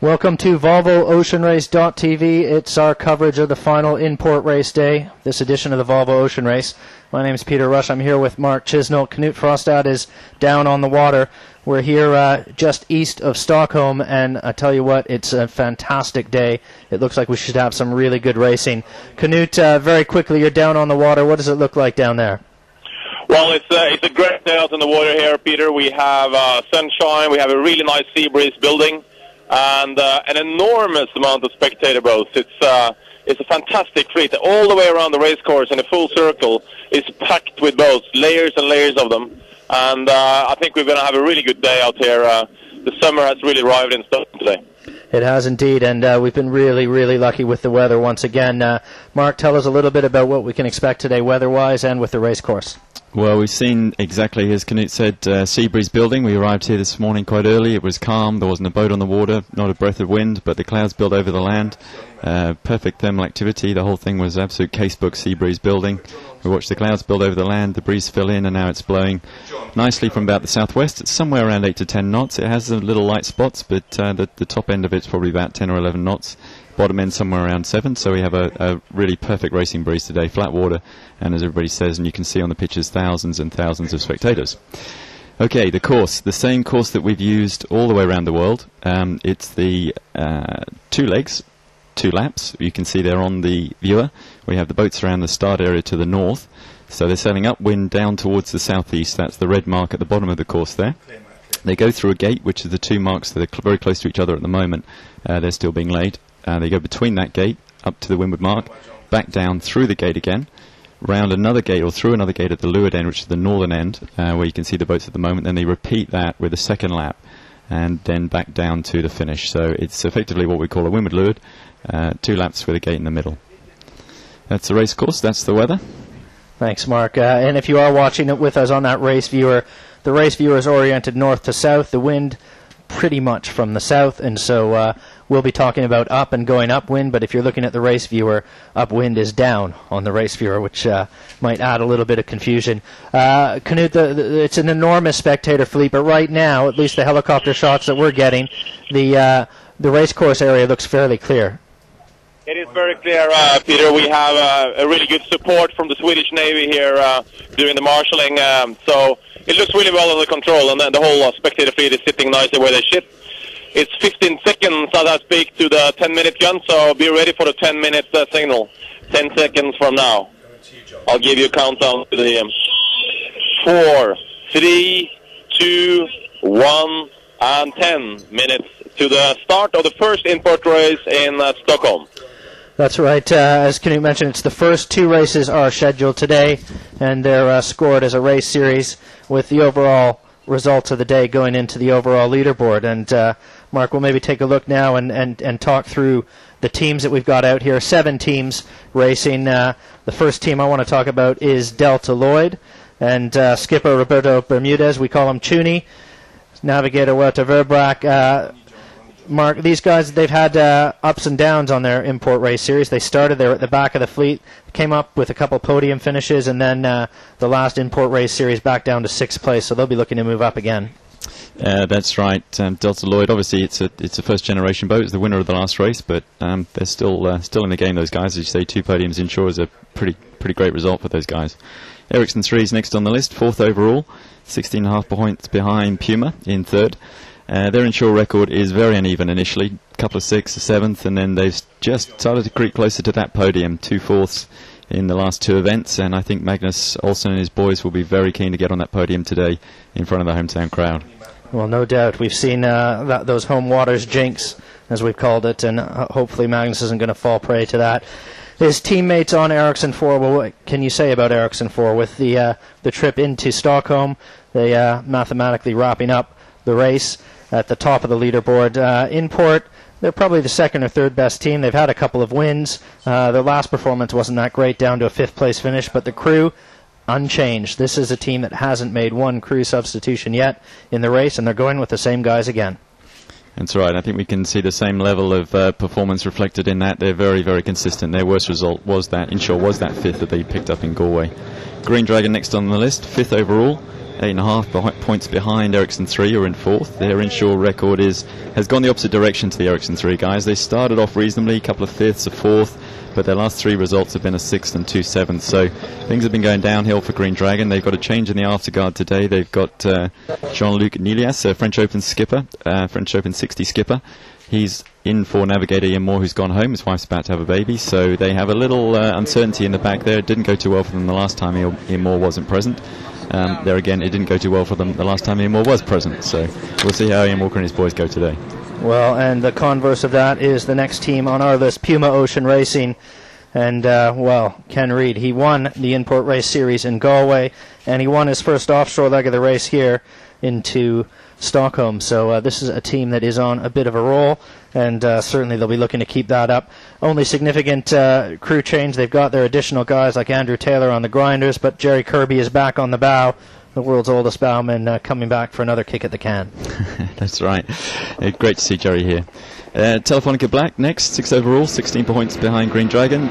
Welcome to Volvo Ocean Race.tv. It's our coverage of the final in-port race day, this edition of the Volvo Ocean Race. My name is Peter Rush. I'm here with Mark Chisnell. Knut Frostad is down on the water. We're here just east of Stockholm, and I tell you what, it's a fantastic day. It looks like we should have some really good racing. Knut, very quickly, you're down on the water. What does it look like down there? Well, it's a great day out in the water here, Peter. We have sunshine. We have a really nice sea breeze building, and an enormous amount of spectator boats. It's a fantastic fleet. All the way around the race course in a full circle is packed with boats, layers and layers of them. And I think we're going to have a really good day out here. The summer has really arrived in Stockholm today. It has indeed, and we've been really, really lucky with the weather once again. Mark, tell us a little bit about what we can expect today weather-wise and with the race course. Well, we've seen exactly, as Knut said, sea breeze building. We arrived here this morning quite early. It was calm. There wasn't a boat on the water, not a breath of wind, but the clouds built over the land. Perfect thermal activity. The whole thing was absolute casebook sea breeze building. We watched the clouds build over the land, the breeze fill in, and now it's blowing nicely from about the southwest. It's somewhere around 8 to 10 knots. It has a little light spots, but the top end of it's probably about 10 or 11 knots. Bottom end somewhere around 7, so we have a really perfect racing breeze today, flat water, and as everybody says, and you can see on the pictures, thousands and thousands of spectators. Okay, the course, the same course that we've used all the way around the world. It's the 2 legs, 2 laps. You can see there on the viewer. We have the boats around the start area to the north, so they're sailing upwind down towards the southeast. That's the red mark at the bottom of the course there. They go through a gate, which is the 2 marks that are very close to each other at the moment. They're still being laid. They go between that gate, up to the windward mark, back down through the gate again, round another gate or through another gate at the leeward end, which is the northern end, where you can see the boats at the moment. Then they repeat that with a second lap, and then back down to the finish. So it's effectively what we call a windward leeward, 2 laps with a gate in the middle. That's the race course. That's the weather. Thanks, Mark. And if you are watching it with us on that race viewer, the race viewer is oriented north to south. The wind pretty much from the south, and so we'll be talking about up and going upwind, but if you're looking at the race viewer, upwind is down on the race viewer, which might add a little bit of confusion. Knut, it's an enormous spectator fleet, but right now, at least the helicopter shots that we're getting, the race course area looks fairly clear. It is very clear, Peter. We have a really good support from the Swedish Navy here doing the marshalling, so it looks really well under control, and then the whole spectator fleet is sitting nicely where they sit. It's 15 seconds as I speak to the 10-minute gun, so be ready for the 10-minute signal. 10 seconds from now. I'll give you a countdown to the 4, 3, 2, 1, and 10 minutes to the start of the first in-port race in Stockholm. That's right. As Knut mentioned, it's the first 2 races are scheduled today, and they're scored as a race series with the overall results of the day going into the overall leaderboard. And Mark, we'll maybe take a look now and talk through the teams that we've got out here. 7 teams racing. The first team I want to talk about is Delta Lloyd, and skipper Roberto Bermudez. We call him Chuni. Navigator Huerta Verbrack. Mark, these guys, they've had ups and downs on their in-port race series. They started there at the back of the fleet, came up with a couple podium finishes, and then the last in-port race series back down to 6th place, so they'll be looking to move up again. That's right. Delta Lloyd, obviously it's a first-generation boat. It's the winner of the last race, but they're still in the game, those guys. As you say, 2 podiums inshore is a pretty great result for those guys. Ericsson 3 is next on the list, 4th overall, 16.5 points behind Puma in 3rd. Their inshore record is very uneven initially, a couple of 6th, a 7th, and then they've just started to creep closer to that podium, 2 4ths in the last 2 events, and I think Magnus Olsson and his boys will be very keen to get on that podium today in front of the hometown crowd. Well, no doubt. We've seen those home waters jinx, as we've called it, and hopefully Magnus isn't going to fall prey to that. His teammates on Ericsson 4, well, what can you say about Ericsson 4? With the trip into Stockholm, they mathematically wrapping up the race at the top of the leaderboard. In-port, they're probably the 2nd or 3rd best team. They've had a couple of wins. Their last performance wasn't that great, down to a 5th place finish, but the crew, unchanged. This is a team that hasn't made one crew substitution yet in the race, and they're going with the same guys again. That's right. I think we can see the same level of performance reflected in that. They're very, very consistent. Their worst result was that 5th that they picked up in Galway. Green Dragon next on the list, 5th overall. 8.5 points behind Ericsson 3, who are in 4th. Their inshore record has gone the opposite direction to the Ericsson 3 guys. They started off reasonably, a couple of 5ths, a 4th, but their last 3 results have been a 6th and 2 7ths. So things have been going downhill for Green Dragon. They've got a change in the afterguard today. They've got Jean-Luc Nilias, a French Open skipper, French Open 60 skipper. He's in for navigator Ian Moore, who's gone home. His wife's about to have a baby, so they have a little uncertainty in the back there. It didn't go too well for them the last time Ian Moore wasn't present. There again, it didn't go too well for them the last time Ian Moore was present, so we'll see how Ian Walker and his boys go today. Well, and the converse of that is the next team on our list, PUMA Ocean Racing. And, well, Ken Reid, he won the In-Port Race Series in Galway, and he won his first offshore leg of the race here into Stockholm. So this is a team that is on a bit of a roll, and certainly they'll be looking to keep that up. Only significant crew change, they've got their additional guys like Andrew Taylor on the grinders, but Jerry Kirby is back on the bow, the world's oldest bowman, coming back for another kick at the can. That's right. Great to see Jerry here. Telefonica Black next, 6 overall, 16 points behind Green Dragon.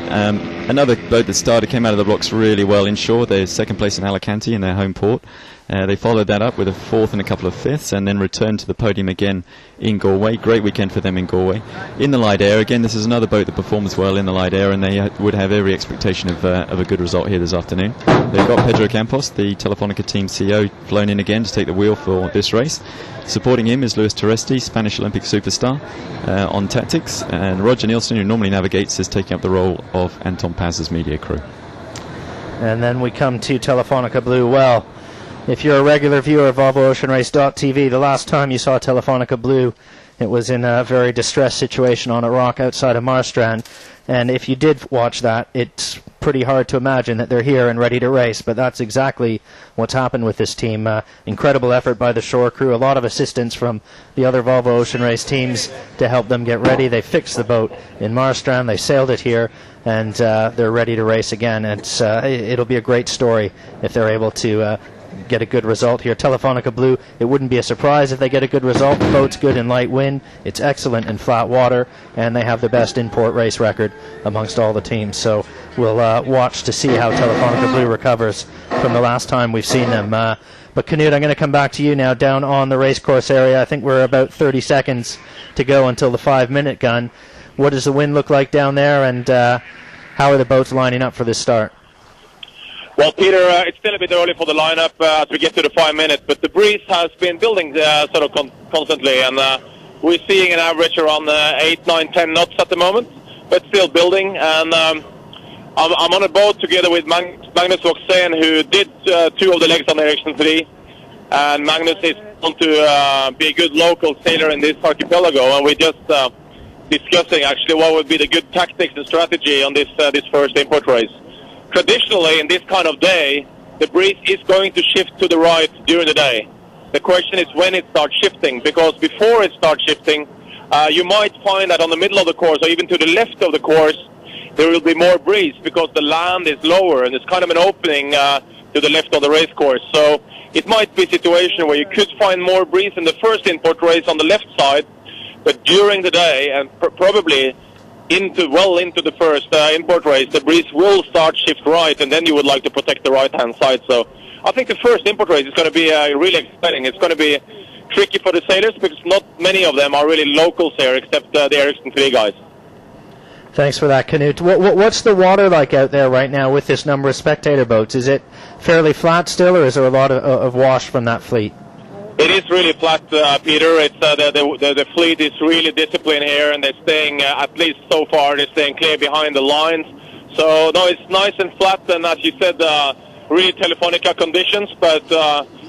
Another boat that came out of the blocks really well inshore. They're second place in Alicante in their home port. They followed that up with a 4th and a couple of 5ths, and then returned to the podium again in Galway. Great weekend for them in Galway. In the light air, again, this is another boat that performs well in the light air, and they would have every expectation of a good result here this afternoon. They've got Pedro Campos, the Telefonica team CEO, flown in again to take the wheel for this race. Supporting him is Luis Teresti, Spanish Olympic superstar, on tactics, and Roger Nielsen, who normally navigates, is taking up the role of Anton Paz's media crew. And then we come to Telefonica Blue. Well, if you're a regular viewer of VolvoOceanRace.tv, the last time you saw Telefonica Blue, it was in a very distressed situation on a rock outside of Marstrand. And if you did watch that, it's pretty hard to imagine that they're here and ready to race. But that's exactly what's happened with this team. Incredible effort by the shore crew, a lot of assistance from the other Volvo Ocean Race teams to help them get ready. They fixed the boat in Marstrand, they sailed it here, and they're ready to race again. It'll be a great story if they're able to get a good result here. Telefonica Blue, it wouldn't be a surprise if they get a good result. The boat's good in light wind, it's excellent in flat water, and they have the best in-port race record amongst all the teams. So we'll watch to see how Telefonica Blue recovers from the last time we've seen them. But Knut, I'm going to come back to you now down on the racecourse area. I think we're about 30 seconds to go until the 5-minute gun. What does the wind look like down there, and how are the boats lining up for this start? Well, Peter, it's still a bit early for the lineup as we get to the 5 minutes, but the breeze has been building sort of constantly, and we're seeing an average around 8, 9, 10 knots at the moment, but still building. And I'm on a boat together with Magnus Voxen, who did 2 of the legs on Ericsson 3, and Magnus is on to be a good local sailor in this archipelago, and we're just discussing actually what would be the good tactics and strategy on this first import race. Traditionally, in this kind of day, the breeze is going to shift to the right during the day. The question is when it starts shifting, because before it starts shifting, you might find that on the middle of the course, or even to the left of the course, there will be more breeze because the land is lower and it's kind of an opening to the left of the race course. So it might be a situation where you could find more breeze in the first import race on the left side, but during the day, and probably into the first import race, the breeze will start shift right, and then you would like to protect the right-hand side. So I think the first import race is going to be really exciting. It's going to be tricky for the sailors because not many of them are really locals here, except the Ericsson 3 guys. Thanks for that, Knut. What's the water like out there right now with this number of spectator boats? Is it fairly flat still, or is there a lot of wash from that fleet? It is really flat, Peter. It's the fleet is really disciplined here, and they're staying, at least so far, they're staying clear behind the lines. So, no, it's nice and flat, and as you said, really Telefonica conditions. But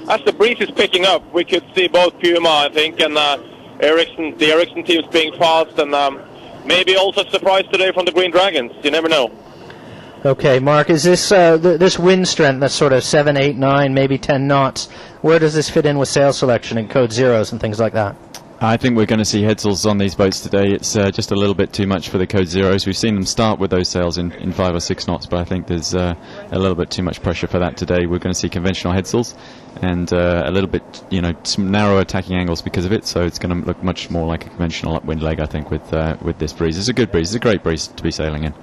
as the breeze is picking up, we could see both PUMA, I think, and the Ericsson teams being fast, and maybe also a surprise today from the Green Dragons. You never know. Okay, Mark, is this this wind strength that's sort of 7, 8, 9, maybe 10 knots, where does this fit in with sail selection and code zeros and things like that? I think we're going to see headsails on these boats today. It's just a little bit too much for the code zeros. We've seen them start with those sails in 5 or 6 knots, but I think there's a little bit too much pressure for that today. We're going to see conventional headsails and a little bit, some narrow attacking angles because of it, so it's going to look much more like a conventional upwind leg, I think, with this breeze. It's a good breeze. It's a great breeze to be sailing in.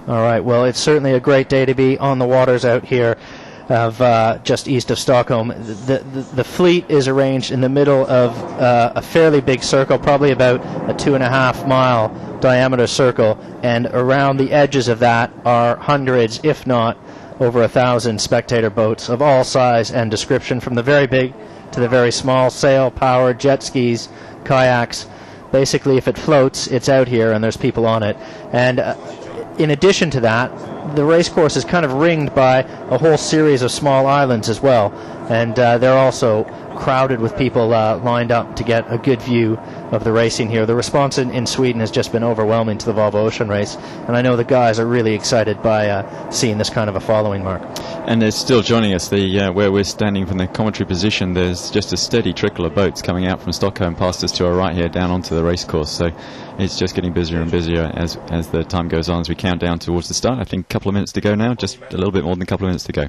All right, well, it's certainly a great day to be on the waters out here. just east of Stockholm. The fleet is arranged in the middle of a fairly big circle, probably about a 2.5 mile diameter circle, and around the edges of that are hundreds, if not over 1,000 spectator boats of all size and description, from the very big to the very small, sail-powered, jet skis, kayaks. Basically, if it floats, it's out here and there's people on it. And in addition to that, the race course is kind of ringed by a whole series of small islands as well, and they're also crowded with people lined up to get a good view of the racing here. The response in Sweden has just been overwhelming to the Volvo Ocean Race, and I know the guys are really excited by seeing this kind of a following, Mark. And there's still joining us, where we're standing from the commentary position, there's just a steady trickle of boats coming out from Stockholm past us to our right here down onto the race course, so it's just getting busier and busier as the time goes on, as we count down towards the start. I think a couple of minutes to go now, just a little bit more than a couple of minutes to go.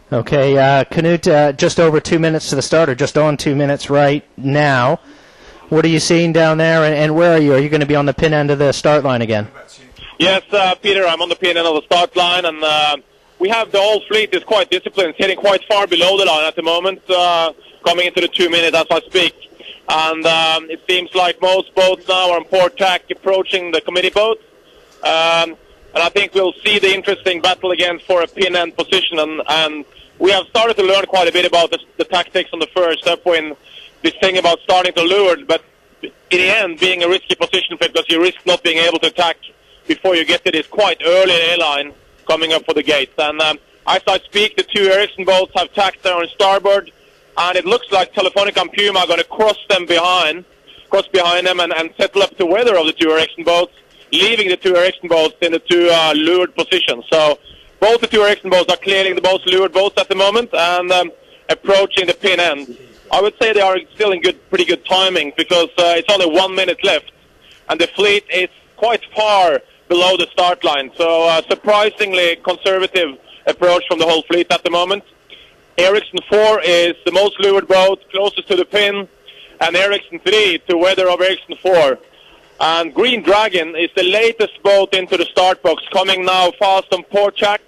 Okay, Knut, just over 2 minutes to the start, or just on 2 minutes right now. What are you seeing down there, and where are you? Are you going to be on the pin end of the start line again? Yes, Peter, I'm on the pin end of the start line, and we have the whole fleet is quite disciplined, hitting quite far below the line at the moment, coming into the 2 minutes as I speak. And it seems like most boats now are on port tack approaching the committee boats. And I think we'll see the interesting battle again for a pin end position, and we have started to learn quite a bit about the tactics on the first upwind, this thing about starting to lure, but in the end being a risky position because you risk not being able to attack before you get to this quite early airline coming up for the gates. And as I speak, the two Ericsson boats have tacked there on starboard, and it looks like Telefonica and Puma are going to cross behind them and settle up the weather of the two Ericsson boats, leaving the two Ericsson boats in the two lured positions. So both the two Ericsson boats are clearing the most lured boats at the moment and approaching the pin end. I would say they are still in pretty good timing because it's only 1 minute left, and the fleet is quite far below the start line. So surprisingly conservative approach from the whole fleet at the moment. Ericsson 4 is the most lured boat, closest to the pin, and Ericsson 3 to weather of Ericsson 4. And Green Dragon is the latest boat into the start box, coming now fast on port tack.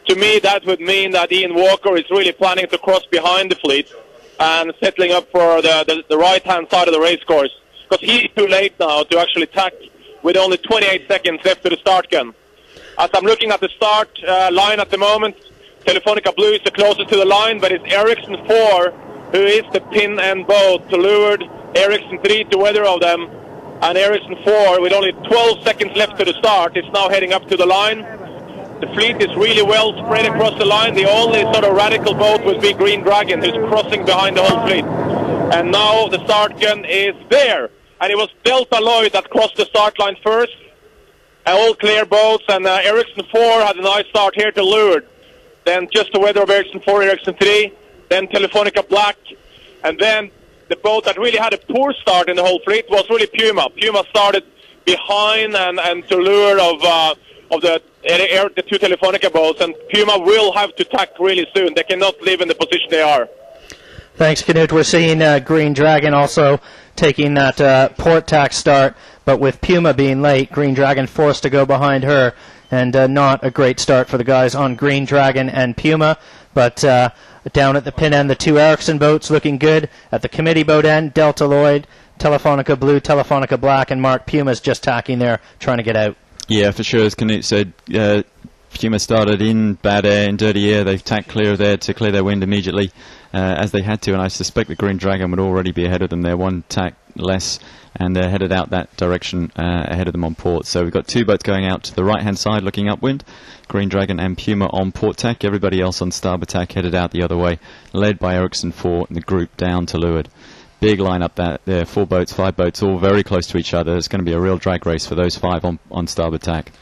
To me, that would mean that Ian Walker is really planning to cross behind the fleet and settling up for the right-hand side of the race course, because he's too late now to actually tack with only 28 seconds left to the start gun. As I'm looking at the start line at the moment, Telefonica Blue is the closest to the line, but it's Ericsson 4 who is the pin and boat to lured, Ericsson 3 to weather of them, and Ericsson 4 with only 12 seconds left to the start is now heading up to the line. The fleet is really well spread across the line. The only sort of radical boat would be Green Dragon, who's crossing behind the whole fleet. And now the start gun is there. And it was Delta Lloyd that crossed the start line first. All clear boats, and Ericsson 4 had a nice start here to lured. Then just the weather of Ericsson 4, Ericsson 3. Then Telefonica Black. And then the boat that really had a poor start in the whole fleet was really Puma. Puma started behind and to lure of the two Telefonica boats, and Puma will have to tack really soon. They cannot live in the position they are. Thanks, Knut. We're seeing Green Dragon also taking that port tack start, but with Puma being late, Green Dragon forced to go behind her, and not a great start for the guys on Green Dragon and Puma, but down at the pin end, the two Ericsson boats looking good. At the committee boat end, Delta Lloyd, Telefonica Blue, Telefonica Black, and Mark Puma's just tacking there, trying to get out. Yeah, for sure, as Knut said, Puma started in bad air, in dirty air. They've tacked clear of there to clear their wind immediately, as they had to, and I suspect the Green Dragon would already be ahead of them. They're one tack less, and they're headed out that direction ahead of them on port. So we've got two boats going out to the right-hand side looking upwind, Green Dragon and Puma on port tack. Everybody else on starboard tack headed out the other way, led by Ericsson 4 and the group down to leeward. Big lineup there, 4 boats, 5 boats, all very close to each other. It's going to be a real drag race for those 5 on starboard tack.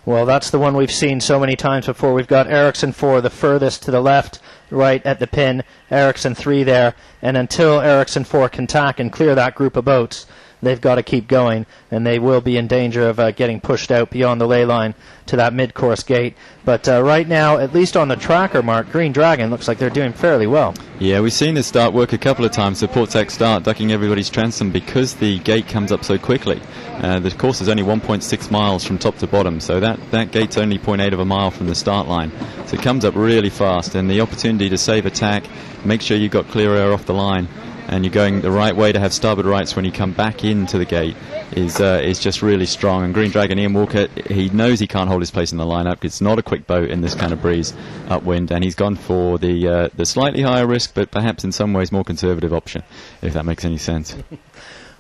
Well, that's the one we've seen so many times before. We've got Ericsson 4 the furthest to the left, right at the pin, Ericsson 3 there, and until Ericsson 4 can tack and clear that group of boats, they've got to keep going, and they will be in danger of getting pushed out beyond the ley line to that mid-course gate. But right now, at least on the tracker, Mark, Green Dragon looks like they're doing fairly well. Yeah, we've seen this start work a couple of times, the Portac start, ducking everybody's transom because the gate comes up so quickly. The course is only 1.6 miles from top to bottom, so that gate's only 0.8 of a mile from the start line. So it comes up really fast, and the opportunity to save attack, make sure you've got clear air off the line, and you're going the right way to have starboard rights when you come back into the gate is just really strong. And Green Dragon, Ian Walker, he knows he can't hold his place in the lineup. It's not a quick boat in this kind of breeze upwind, and he's gone for the slightly higher risk, but perhaps in some ways more conservative option, if that makes any sense.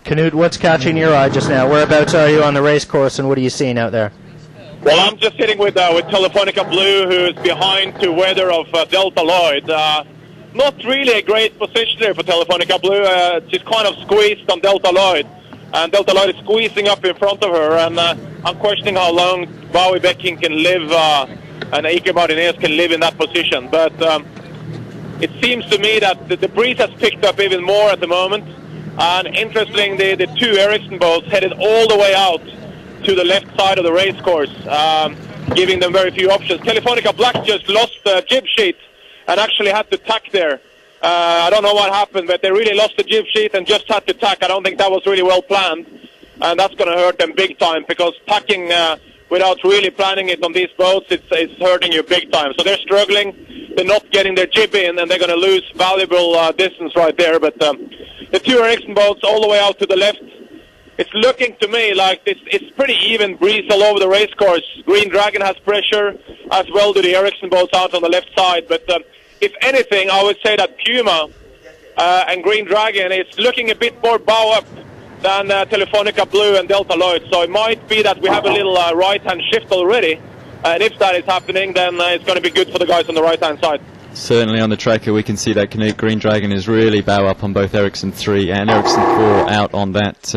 Knut, what's catching your eye just now? Whereabouts are you on the race course, and what are you seeing out there? Well, I'm just sitting with Telefonica Blue, who's behind to weather of Delta Lloyd. Not really a great position there for Telefonica Blue. She's kind of squeezed on Delta Lloyd, and Delta Lloyd is squeezing up in front of her, and I'm questioning how long Bowie Becking can live and Ike Martinez can live in that position. But it seems to me that the breeze has picked up even more at the moment, and interestingly, the two Ericsson boats headed all the way out to the left side of the race course, giving them very few options. Telefonica Black just lost the jib sheet and actually had to tack there. I don't know what happened, but they really lost the jib sheet and just had to tack. I don't think that was really well planned, and that's going to hurt them big time, because tacking without really planning it on these boats, it's hurting you big time. So they're struggling. They're not getting their jib in, and they're going to lose valuable distance right there. But the two Ericsson boats all the way out to the left, it's looking to me like it's pretty even breeze all over the race course. Green Dragon has pressure, as well do the Ericsson boats out on the left side. But if anything, I would say that PUMA and Green Dragon is looking a bit more bow up than Telefonica Blue and Delta Lloyd. So it might be that we have a little right-hand shift already. And if that is happening, then it's going to be good for the guys on the right-hand side. Certainly on the tracker we can see that Knut Green Dragon is really bow up on both Ericsson 3 and Ericsson 4 out on that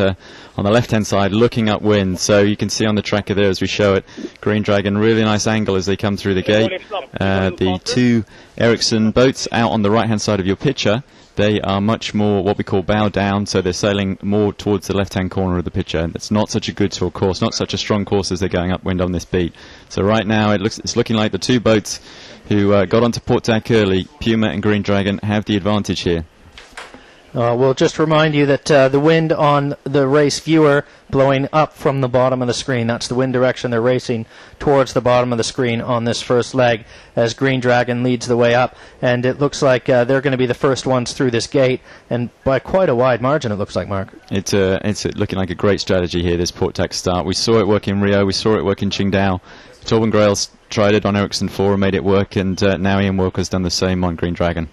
on the left hand side looking upwind. So you can see on the tracker there as we show it, Green Dragon, really nice angle as they come through the gate. The two Ericsson boats out on the right hand side of your picture, they are much more what we call bow down, so they're sailing more towards the left hand corner of the picture, and it's not such a good tour course, not such a strong course as they're going upwind on this beat. So right now it's looking like the two boats who got onto Portac early, Puma and Green Dragon, have the advantage here. We'll just remind you that the wind on the race viewer blowing up from the bottom of the screen. That's the wind direction they're racing towards the bottom of the screen on this first leg as Green Dragon leads the way up. And it looks like they're going to be the first ones through this gate, and by quite a wide margin, it looks like, Mark. It's looking like a great strategy here, this Portac start. We saw it work in Rio, we saw it work in Qingdao. Torben Grail's tried it on Ericsson 4 and made it work, and now Ian Walker's done the same on Green Dragon.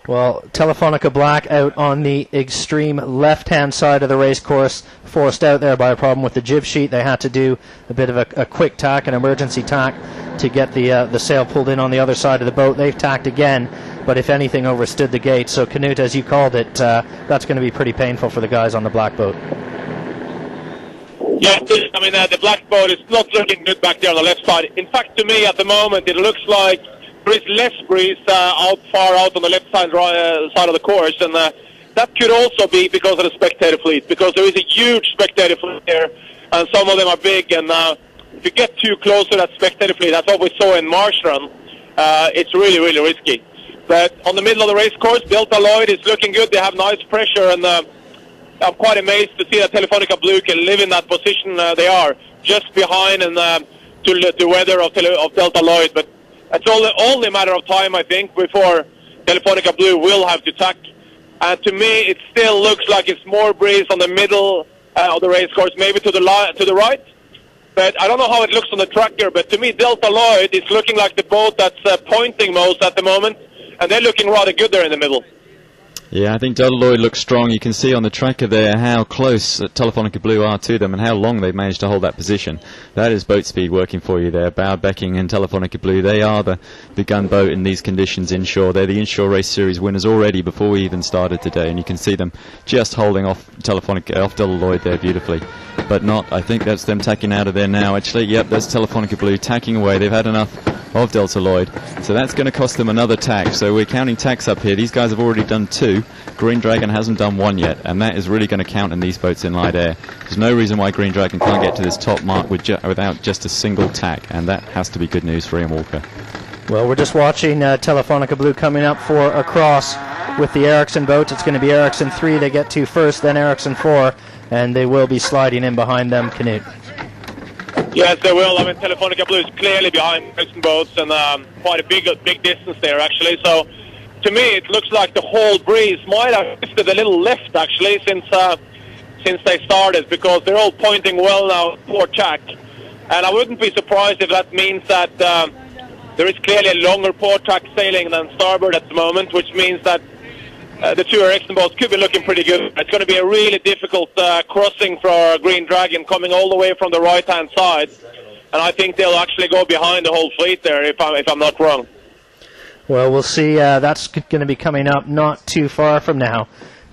Well, Telefonica Black out on the extreme left-hand side of the race course, forced out there by a problem with the jib sheet. They had to do a bit of a quick tack, an emergency tack, to get the sail pulled in on the other side of the boat. They've tacked again, but if anything, overstood the gate. So, Knut, as you called it, that's going to be pretty painful for the guys on the black boat. Yeah, I mean, the black boat is not looking good back there on the left side. In fact, to me, at the moment, it looks like there is less breeze far out on the left side of the course, and that could also be because of the spectator fleet, because there is a huge spectator fleet there, and some of them are big, and if you get too close to that spectator fleet, that's what we saw in Marstrand, it's really, really risky. But on the middle of the race course, Delta Lloyd is looking good. They have nice pressure, and I'm quite amazed to see that Telefonica Blue can live in that position they are, just behind and to the weather of Delta Lloyd. But it's only a matter of time, I think, before Telefonica Blue will have to tack. And to me, it still looks like it's more breeze on the middle of the race course, maybe to the right. But I don't know how it looks on the tracker, but to me, Delta Lloyd is looking like the boat that's pointing most at the moment, and they're looking rather good there in the middle. Yeah, I think Delta Lloyd looks strong. You can see on the tracker there how close Telefonica Blue are to them and how long they've managed to hold that position. That is boat speed working for you there. Bow Becking and Telefonica Blue, they are the gunboat in these conditions inshore. They're the Inshore Race Series winners already before we even started today, and you can see them just holding off Delta Lloyd there beautifully. But not, I think that's them tacking out of there now. Actually, yep, that's Telefonica Blue tacking away. They've had enough of Delta Lloyd. So that's going to cost them another tack. So we're counting tacks up here. These guys have already done 2. Green Dragon hasn't done 1 yet, and that is really going to count in these boats in light air. There's no reason why Green Dragon can't get to this top mark without just a single tack, and that has to be good news for Ian Walker. Well, we're just watching Telefonica Blue coming up for a cross with the Ericsson boats. It's going to be Ericsson 3 they get to first, then Ericsson 4, and they will be sliding in behind them, Knut. Yes, they will. I mean, Telefonica Blue is clearly behind Ericsson boats, and quite a big distance there, actually. So, to me, it looks like the whole breeze might have shifted a little left, actually, since they started, because they're all pointing well now toward tack. And I wouldn't be surprised if that means that there is clearly a longer port tack sailing than starboard at the moment, which means that the 2 Ericsson boats could be looking pretty good. It's going to be a really difficult crossing for Green Dragon, coming all the way from the right-hand side. And I think they'll actually go behind the whole fleet there, if I'm not wrong. Well, we'll see. That's going to be coming up not too far from now.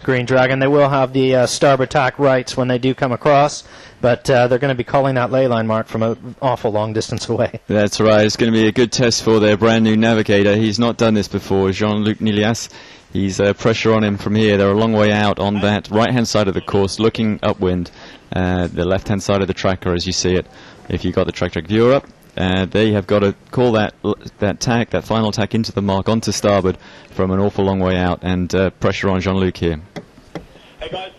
Green Dragon, they will have the starboard tack rights when they do come across, but they're going to be calling that ley line mark from an awful long distance away. That's right. It's going to be a good test for their brand new navigator. He's not done this before, Jean-Luc Nilias. He's pressure on him from here. They're a long way out on that right-hand side of the course, looking upwind. The left-hand side of the tracker, as you see it. If you've got the track viewer up, they have got to call that tack, that final tack into the mark onto starboard from an awful long way out, and pressure on Jean-Luc here. Hey guys,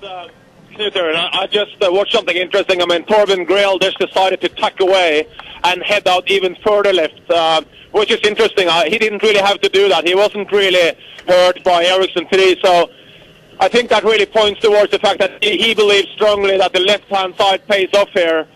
Knut, I just watched something interesting. I mean, Torben Grail just decided to tuck away and head out even further left, which is interesting. He didn't really have to do that. He wasn't really hurt by Ericsson 3, so I think that really points towards the fact that he believes strongly that the left-hand side pays off here.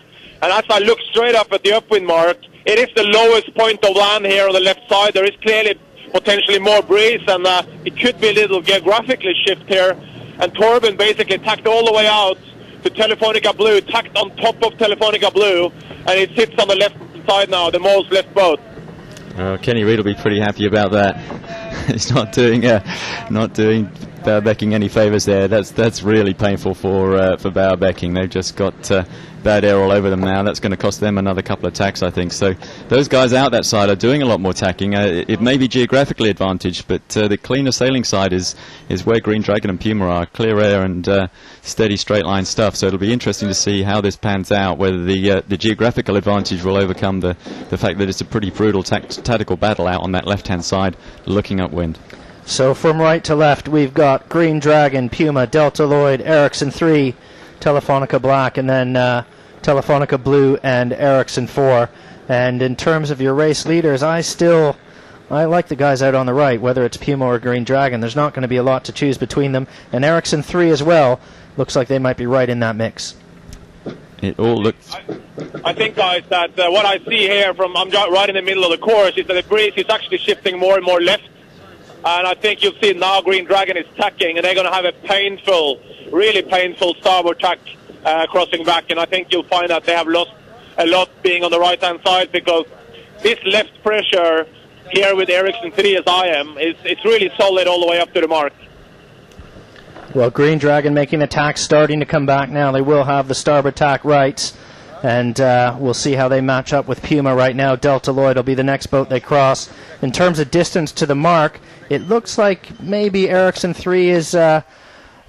And as I look straight up at the upwind mark, it is the lowest point of land here on the left side. There is clearly potentially more breeze, and it could be a little geographically shift here. And Torben basically tacked all the way out to Telefonica Blue, tacked on top of Telefonica Blue, and it sits on the left side now, the most left boat. Kenny Reid will be pretty happy about that. He's not doing Bauer-Becking any favours there. That's really painful for Bauer-Becking. They've just got bad air all over them now. That's going to cost them another couple of tacks, I think. So those guys out that side are doing a lot more tacking. It may be geographically advantaged, but the cleaner sailing side is where Green Dragon and Puma are. Clear air and steady straight line stuff. So it'll be interesting to see how this pans out, whether the geographical advantage will overcome the fact that it's a pretty brutal tactical battle out on that left-hand side looking upwind. So from right to left, we've got Green Dragon, Puma, Delta Lloyd, Ericsson 3, Telefonica Black, and then Telefonica Blue and Ericsson 4. And in terms of your race leaders, I like the guys out on the right, whether it's Puma or Green Dragon. There's not going to be a lot to choose between them. And Ericsson 3 as well, looks like they might be right in that mix. It all looks... I think, guys, that what I see here from, I'm right in the middle of the course, is that the breeze is actually shifting more and more left. And I think you'll see now Green Dragon is tacking, and they're going to have a painful, really painful starboard tack crossing back. And I think you'll find that they have lost a lot being on the right-hand side, because this left pressure here with Ericsson 3, as I am, it's really solid all the way up to the mark. Well, Green Dragon making attacks, starting to come back now. They will have the starboard tack rights, and we'll see how they match up with Puma right now. Delta Lloyd will be the next boat they cross. In terms of distance to the mark, it looks like maybe Ericsson 3 is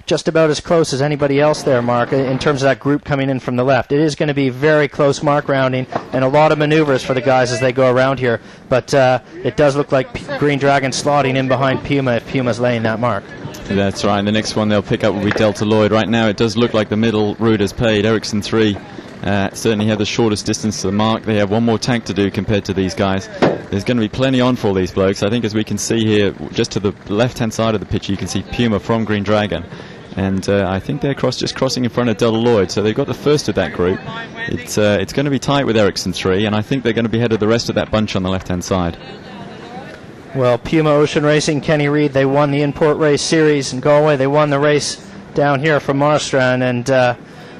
just about as close as anybody else there, Mark, in terms of that group coming in from the left. It is going to be very close mark rounding and a lot of maneuvers for the guys as they go around here. But it does look like Green Dragon slotting in behind Puma if Puma's laying that mark. That's right. The next one they'll pick up will be Delta Lloyd. Right now it does look like the middle route has paid. Ericsson 3 certainly have the shortest distance to the mark. They have one more tank to do compared to these guys. There's going to be plenty on for all these blokes. I think, as we can see here, just to the left-hand side of the picture, you can see Puma from Green Dragon. And I think they're just crossing in front of Delta Lloyd, so they've got the first of that group. It's going to be tight with Ericsson 3, and I think they're going to be ahead of the rest of that bunch on the left-hand side. Well, PUMA Ocean Racing, Kenny Reid, they won the In-Port Race Series in Galway. They won the race down here from Marstrand, and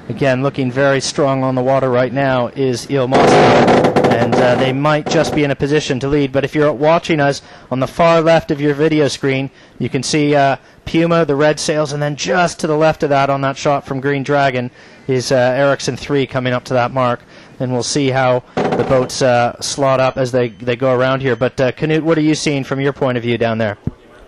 again, looking very strong on the water right now is Il Moscow. And they might just be in a position to lead. But if you're watching us on the far left of your video screen, you can see Puma, the red sails, and then just to the left of that on that shot from Green Dragon is Ericsson 3 coming up to that mark. And we'll see how the boats slot up as they go around here. But Knut, what are you seeing from your point of view down there?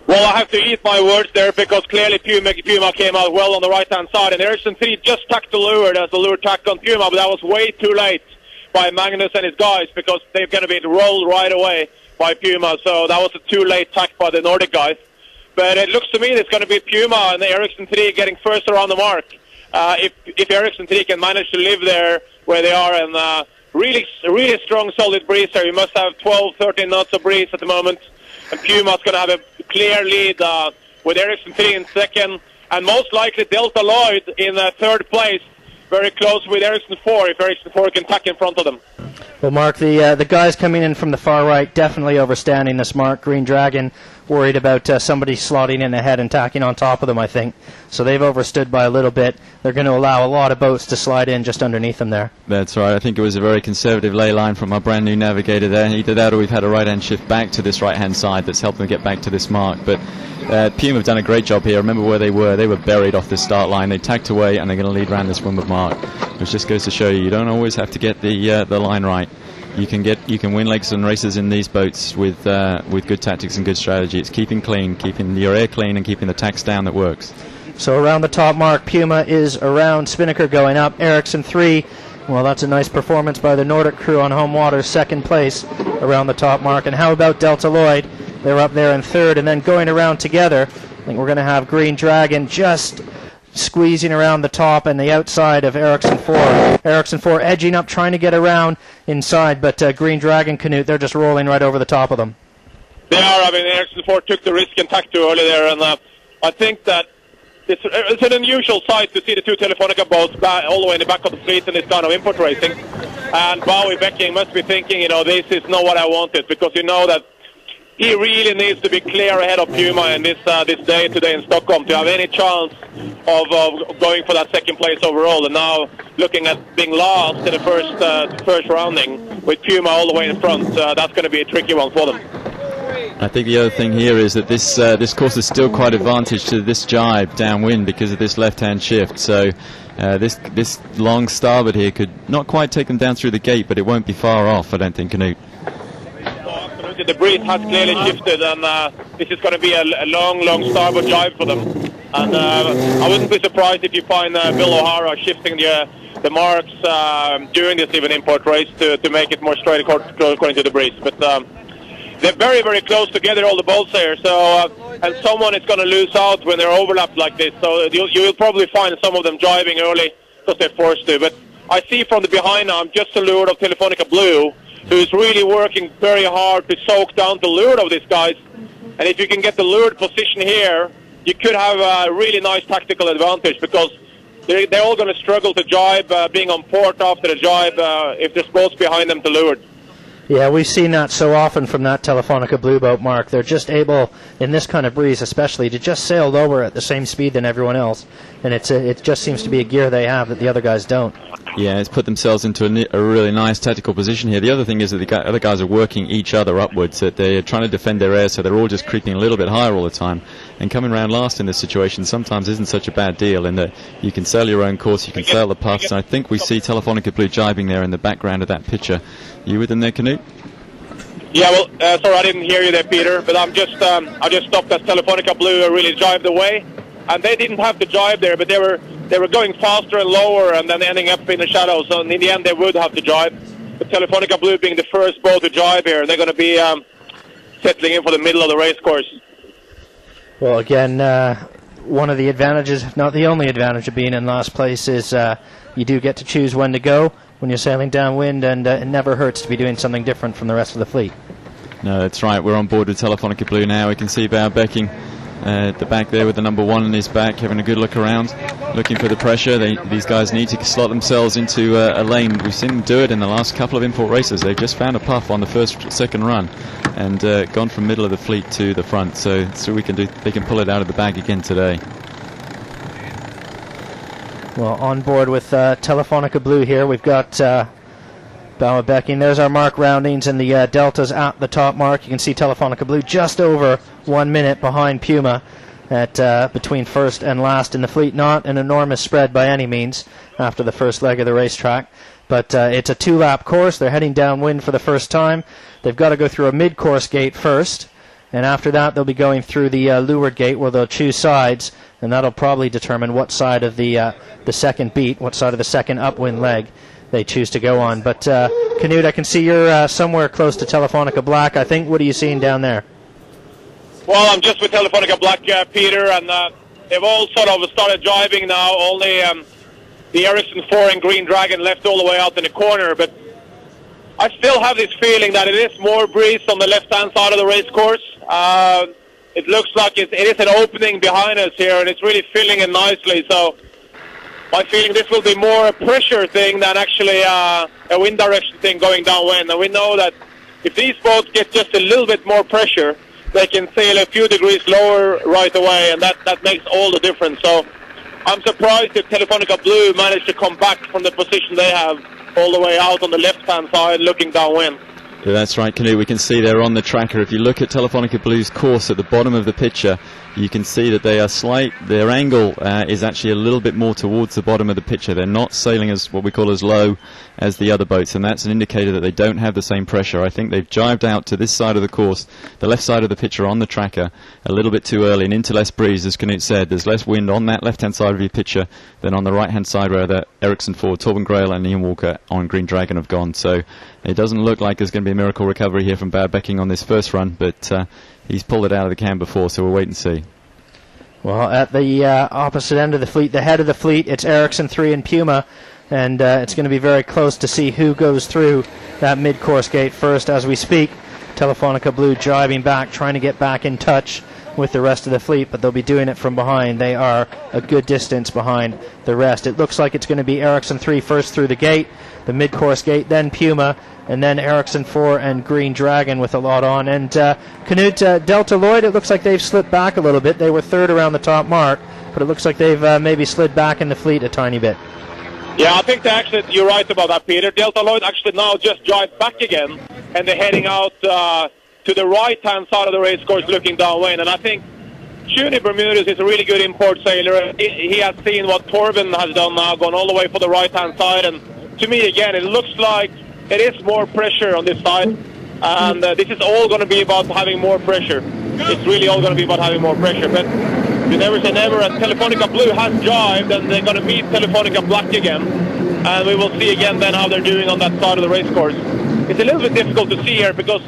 Well, I have to eat my words there because clearly Puma came out well on the right-hand side, and Ericsson 3 just tacked the lure as the lure tacked on Puma, but that was way too late by Magnus and his guys because they're going to be rolled right away by Puma, so that was a too late tack by the Nordic guys. But it looks to me it's going to be Puma and Ericsson 3 getting first around the mark. If Ericsson 3 can manage to live there where they are, and really strong, solid breeze there. You must have 12, 13 knots of breeze at the moment. And Puma's going to have a clear lead with Ericsson 3 in second, and most likely Delta Lloyd in third place, very close with Ericsson 4, if Ericsson 4 can tack in front of them. Well, Mark, the guys coming in from the far right definitely overstanding this mark. Green Dragon worried about somebody slotting in ahead and tacking on top of them, I think. So they've overstood by a little bit. They're going to allow a lot of boats to slide in just underneath them there. That's right. I think it was a very conservative lay line from our brand new navigator there. Either that or we've had a right-hand shift back to this right-hand side that's helped them get back to this mark. But Puma have done a great job here. Remember where they were. They were buried off the start line. They tacked away, and they're going to lead around this windward mark, which just goes to show you don't always have to get the line right. You can win legs and races in these boats with good tactics and good strategy. It's keeping clean, keeping your air clean, and keeping the tacks down that works. So around the top mark, Puma is around. Spinnaker going up. Ericsson 3. Well, that's a nice performance by the Nordic crew on home water, second place around the top mark. And how about Delta Lloyd? They're up there in third, and then going around together. I think we're going to have Green Dragon just squeezing around the top and the outside of Ericsson 4. Ericsson 4 edging up, trying to get around inside, but Green Dragon, Knut, they're just rolling right over the top of them. They are. I mean, Ericsson 4 took the risk and tacked too early there, and I think that it's an unusual sight to see the two Telefonica boats all the way in the back of the fleet in this kind of import racing. And Bowie Becking must be thinking, this is not what I wanted, because you know that he really needs to be clear ahead of Puma in this day today in Stockholm to have any chance of going for that second place overall. And now looking at being last in the first rounding with Puma all the way in front, that's going to be a tricky one for them. I think the other thing here is that this course is still quite advantage to this jibe downwind because of this left-hand shift. So this long starboard here could not quite take them down through the gate, but it won't be far off, I don't think, Knut. The breeze has clearly shifted, and this is going to be a long starboard jibe for them. And I wouldn't be surprised if you find Bill O'Hara shifting the marks during this even import race to make it more straight according to the breeze. But they're very, very close together, all the boats here. So and someone is going to lose out when they're overlapped like this. So you'll probably find some of them jibing early because they're forced to. But I see from the behind now, I'm just a lured of Telefonica Blue, who's really working very hard to soak down the lure of these guys. And if you can get the lured position here, you could have a really nice tactical advantage because they're all going to struggle to jibe, being on port after the jibe if there's boats behind them to lured. Yeah, we've seen that so often from that Telefonica Blue boat, Mark. They're just able, in this kind of breeze especially, to just sail lower at the same speed than everyone else. And it just seems to be a gear they have that the other guys don't. Yeah, it's put themselves into a really nice tactical position here. The other thing is that the other guys are working each other upwards, that they're trying to defend their air, so they're all just creeping a little bit higher all the time. And coming around last in this situation sometimes isn't such a bad deal in that you can sail your own course, you can sail the puffs, and I think we see Telefonica Blue jibing there in the background of that picture. You with them there, Knut? Yeah, well, sorry I didn't hear you there, Peter, but I just stopped as Telefonica Blue really jibed away. And they didn't have to jibe there, but they were going faster and lower and then ending up in the shadows. So in the end, they would have to jibe. But Telefonica Blue being the first boat to jibe here, they're going to be settling in for the middle of the race course. Well, again, one of the advantages, if not the only advantage of being in last place, is you do get to choose when to go when you're sailing downwind, and it never hurts to be doing something different from the rest of the fleet. No, that's right. We're on board with Telefonica Blue now. We can see Bow Becking at the back there with the number 1 in his back, having a good look around, looking for the pressure. These guys need to slot themselves into a lane. We've seen them do it in the last couple of import races. They've just found a puff on the second run and gone from middle of the fleet to the front. So they can pull it out of the bag again today. Well, on board with Telefonica Blue here, we've got Bow Becking. There's our mark roundings and the deltas at the top mark. You can see Telefonica Blue just over 1 minute behind Puma. at between first and last in the fleet. Not an enormous spread by any means after the first leg of the racetrack, but it's a 2-lap course. They're heading downwind for the first time. They've got to go through a mid-course gate first, and after that they'll be going through the leeward gate where they'll choose sides, and that'll probably determine what side of the second beat, what side of the second upwind leg they choose to go on. But Knut, I can see you're somewhere close to Telefonica Black, I think. What are you seeing down there? Well, I'm just with Telefonica Black, Peter, and they've all sort of started driving now. Only the Ericsson 4 and Green Dragon left all the way out in the corner, but I still have this feeling that it is more breeze on the left-hand side of the race course. It looks like it is an opening behind us here, and it's really filling in nicely. So my feeling this will be more a pressure thing than actually a wind direction thing going downwind. And we know that if these boats get just a little bit more pressure, they can sail a few degrees lower right away, and that makes all the difference. So I'm surprised if Telefonica Blue managed to come back from the position they have all the way out on the left-hand side looking downwind. Yeah, that's right, Knut. We can see they're on the tracker. If you look at Telefonica Blue's course at the bottom of the picture, you can see that they are their angle is actually a little bit more towards the bottom of the picture. They're not sailing as what we call as low as the other boats, and that's an indicator that they don't have the same pressure. I think they've jived out to this side of the course, the left side of the picture on the tracker, a little bit too early and into less breeze, as Knut said. There's less wind on that left-hand side of your picture than on the right-hand side where the Ericsson 4, Torben Grail and Ian Walker on Green Dragon have gone. So it doesn't look like there's going to be a miracle recovery here from Bad Becking on this first run, but he's pulled it out of the can before, so we'll wait and see. Well, at the opposite end of the fleet, the head of the fleet, it's Ericsson 3 and Puma, and it's going to be very close to see who goes through that mid-course gate first as we speak. Telefonica Blue driving back, trying to get back in touch with the rest of the fleet, but they'll be doing it from behind. They are a good distance behind the rest. It looks like it's going to be Ericsson 3 first through the gate, the mid-course gate, then Puma, and then Ericsson 4 and Green Dragon with a lot on. And Knut, Delta Lloyd, it looks like they've slipped back a little bit. They were third around the top mark, but it looks like they've maybe slid back in the fleet a tiny bit. Yeah, I think you're right about that, Peter. Delta Lloyd actually now just drive back again, and they're heading out to the right-hand side of the race course looking downwind. And I think Juni Bermudez is a really good import sailor. He has seen what Torben has done now, gone all the way for the right-hand side. And to me, again, it looks like it is more pressure on this side. And this is all going to be about having more pressure. It's really all going to be about having more pressure. But you never say never, and Telefonica Blue has jived, and they're going to meet Telefonica Black again. And we will see again then how they're doing on that side of the race course. It's a little bit difficult to see here because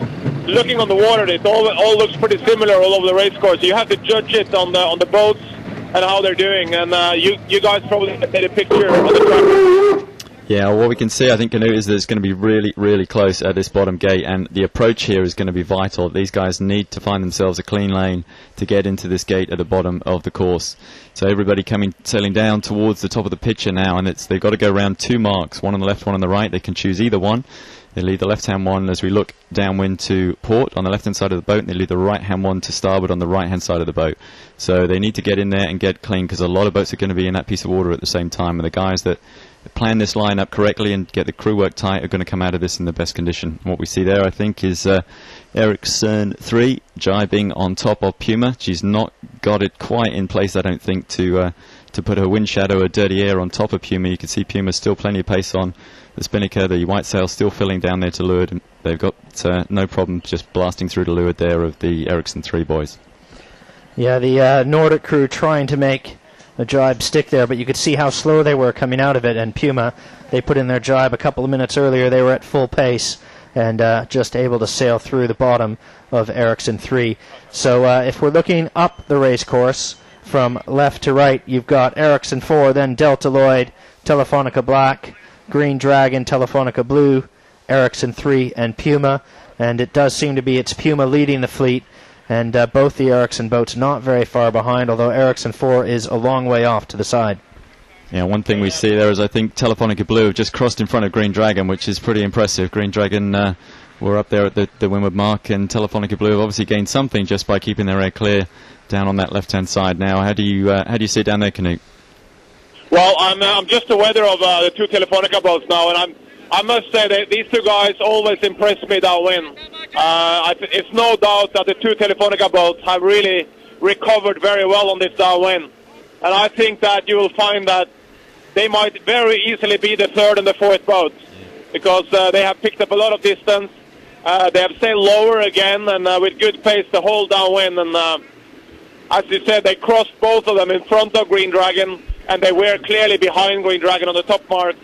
looking on the water, it all looks pretty similar all over the race course. You have to judge it on the boats and how they're doing. And you guys probably made a picture on the track. Yeah, what we can see, I think, Knut, is that it's going to be really, really close at this bottom gate, and the approach here is going to be vital. These guys need to find themselves a clean lane to get into this gate at the bottom of the course. So everybody sailing down towards the top of the picture now, and they've got to go around two marks, one on the left, one on the right. They can choose either one. They leave the left-hand one as we look downwind to port on the left-hand side of the boat, and they leave the right-hand one to starboard on the right-hand side of the boat. So they need to get in there and get clean, because a lot of boats are going to be in that piece of water at the same time, and the guys that plan this line up correctly and get the crew work tight are going to come out of this in the best condition. What we see there, I think, is Ericsson 3 jibing on top of Puma. She's not got it quite in place, I don't think, to put her wind shadow or dirty air on top of Puma. You can see Puma still plenty of pace on the spinnaker, the white sail still filling down there to leeward, and they've got no problem just blasting through to leeward there of the Ericsson 3 boys. Yeah, the Nordic crew trying to make a jibe stick there, but you could see how slow they were coming out of it, and Puma, they put in their jibe a couple of minutes earlier. They were at full pace and just able to sail through the bottom of Ericsson 3. So if we're looking up the race course from left to right, you've got Ericsson 4, then Delta Lloyd, Telefonica Black, Green Dragon, Telefonica Blue, Ericsson 3, and Puma. And it does seem to be it's Puma leading the fleet, and both the Ericsson boats not very far behind, although Ericsson 4 is a long way off to the side. Yeah, one thing we see there is I think Telefonica Blue have just crossed in front of Green Dragon, which is pretty impressive. Green Dragon were up there at the windward mark, and Telefonica Blue have obviously gained something just by keeping their air clear down on that left-hand side. Now, how do you see it down there, Knut? Well, I'm just aware of the two Telefonica boats now, and I must say that these two guys always impress me downwind. It's no doubt that the two Telefonica boats have really recovered very well on this downwind. And I think that you will find that they might very easily be the third and the fourth boats, because they have picked up a lot of distance. They have sailed lower again, and with good pace the whole downwind. And as you said, they crossed both of them in front of Green Dragon, and they were clearly behind Green Dragon on the top mark.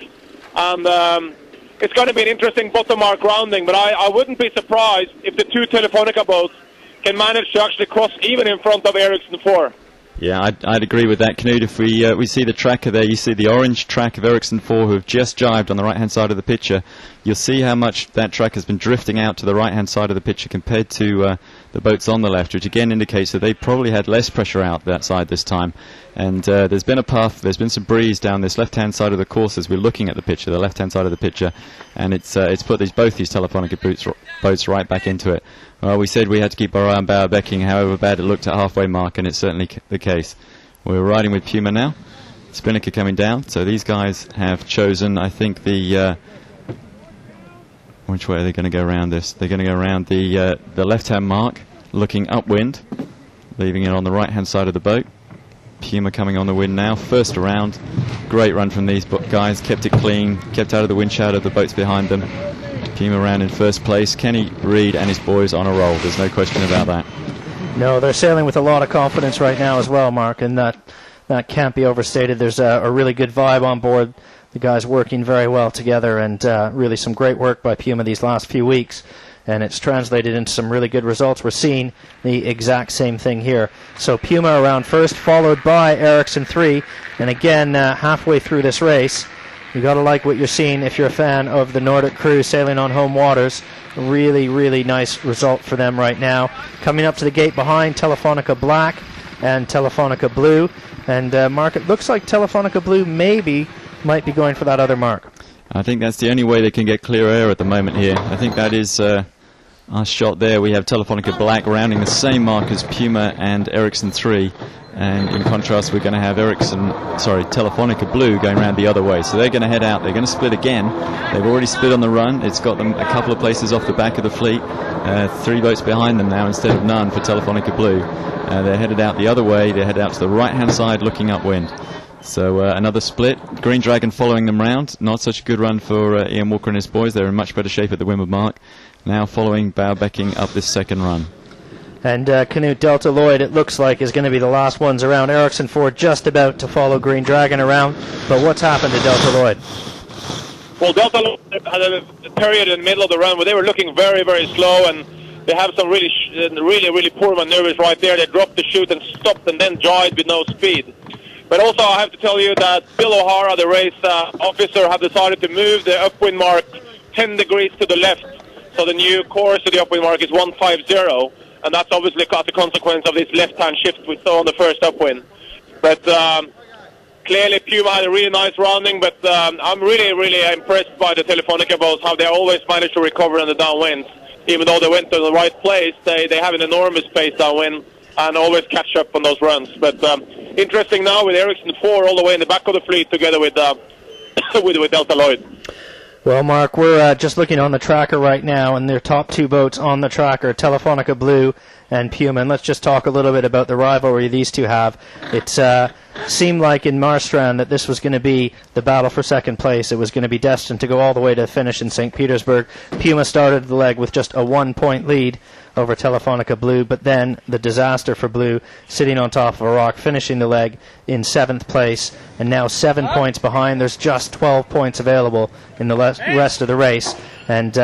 And it's going to be an interesting bottom mark rounding, but I wouldn't be surprised if the two Telefonica boats can manage to actually cross even in front of Ericsson 4. Yeah, I'd agree with that, Knut. If we see the tracker there, you see the orange track of Ericsson 4 who have just jibed on the right-hand side of the picture. You'll see how much that track has been drifting out to the right-hand side of the picture compared to the boats on the left, which again indicates that they probably had less pressure out that side this time. And there's been a puff, there's been some breeze down this left-hand side of the course as we're looking at the picture, the left-hand side of the picture, and it's put both these Telefonica boats right back into it. Well, we said we had to keep our eye on bow becking, however bad it looked at halfway mark, and it's certainly the case. We're riding with Puma now. Spinnaker coming down, so these guys have chosen, I think, the... which way are they going to go around this? They're going to go around the left-hand mark, looking upwind, leaving it on the right-hand side of the boat. Puma coming on the wind now, first around. Great run from these guys, kept it clean, kept out of the wind shadow of the boats behind them. Puma around in first place. Kenny Reed and his boys on a roll, there's no question about that. No, they're sailing with a lot of confidence right now as well, Mark, and that can't be overstated. There's a really good vibe on board. The guys working very well together, and really some great work by Puma these last few weeks, and it's translated into some really good results. We're seeing the exact same thing here. So Puma around first, followed by Ericsson 3, and again halfway through this race, you got to like what you're seeing if you're a fan of the Nordic crew sailing on home waters. Really, really nice result for them right now. Coming up to the gate behind, Telefonica Black and Telefonica Blue, and Mark, it looks like Telefonica Blue might be going for that other mark. I think that's the only way they can get clear air at the moment here. I think that is our shot there. We have Telefonica Black rounding the same mark as Puma and Ericsson 3, and in contrast we're going to have Telefonica Blue going around the other way. So they're going to head out, they're going to split again. They've already split on the run. It's got them a couple of places off the back of the fleet. 3 boats behind them now instead of none for Telefonica Blue. They're headed out the other way, they're headed out to the right hand side looking upwind. So another split. Green Dragon following them round. Not such a good run for Ian Walker and his boys. They're in much better shape at the windward mark. Now following bow becking up this second run. And Canute, Delta Lloyd, it looks like, is going to be the last ones around. Ericsson 4 just about to follow Green Dragon around. But what's happened to Delta Lloyd? Well, Delta Lloyd had a period in the middle of the run where they were looking very, very slow, and they have some really poor maneuvers right there. They dropped the chute and stopped and then jibed with no speed. But also I have to tell you that Bill O'Hara, the race officer, have decided to move the upwind mark 10 degrees to the left. So the new course of the upwind mark is 150, and that's obviously as a consequence of this left-hand shift we saw on the first upwind. But clearly Puma had a really nice rounding, but I'm really impressed by the Telefonica boats, how they always manage to recover in the downwinds. Even though they went to the right place, they have an enormous pace downwind and always catch up on those runs. But interesting now with Ericsson 4 all the way in the back of the fleet together with Delta Lloyd. Well, Mark, we're just looking on the tracker right now, and their top 2 boats on the tracker, Telefonica Blue and Puma. And let's just talk a little bit about the rivalry these two have. It seemed like in Marstrand that this was going to be the battle for second place. It was going to be destined to go all the way to the finish in St. Petersburg. Puma started the leg with just a 1-point lead over Telefonica Blue, but then the disaster for Blue, sitting on top of a rock, finishing the leg in 7th place, and now 7 points behind. There's just 12 points available in the rest of the race, and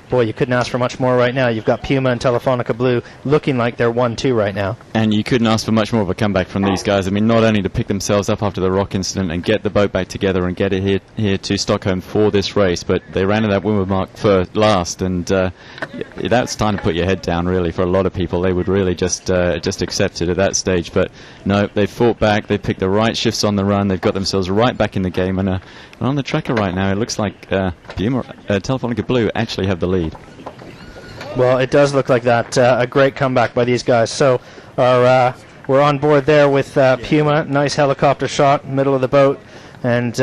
boy, you couldn't ask for much more right now. You've got Puma and Telefonica Blue looking like they're 1-2 right now. And you couldn't ask for much more of a comeback from these guys. I mean, not only to pick themselves up after the rock incident and get the boat back together and get it here to Stockholm for this race, but they ran at that windward mark for last, and that's time to put your head down, really, for a lot of people. They would really just accept it at that stage. But no, they fought back, they picked the right shifts on the run, they've got themselves right back in the game, and on the tracker right now, it looks like Telefonica Blue actually have the lead. Well, it does look like that. A great comeback by these guys. So we're on board there with Puma. Nice helicopter shot, middle of the boat, and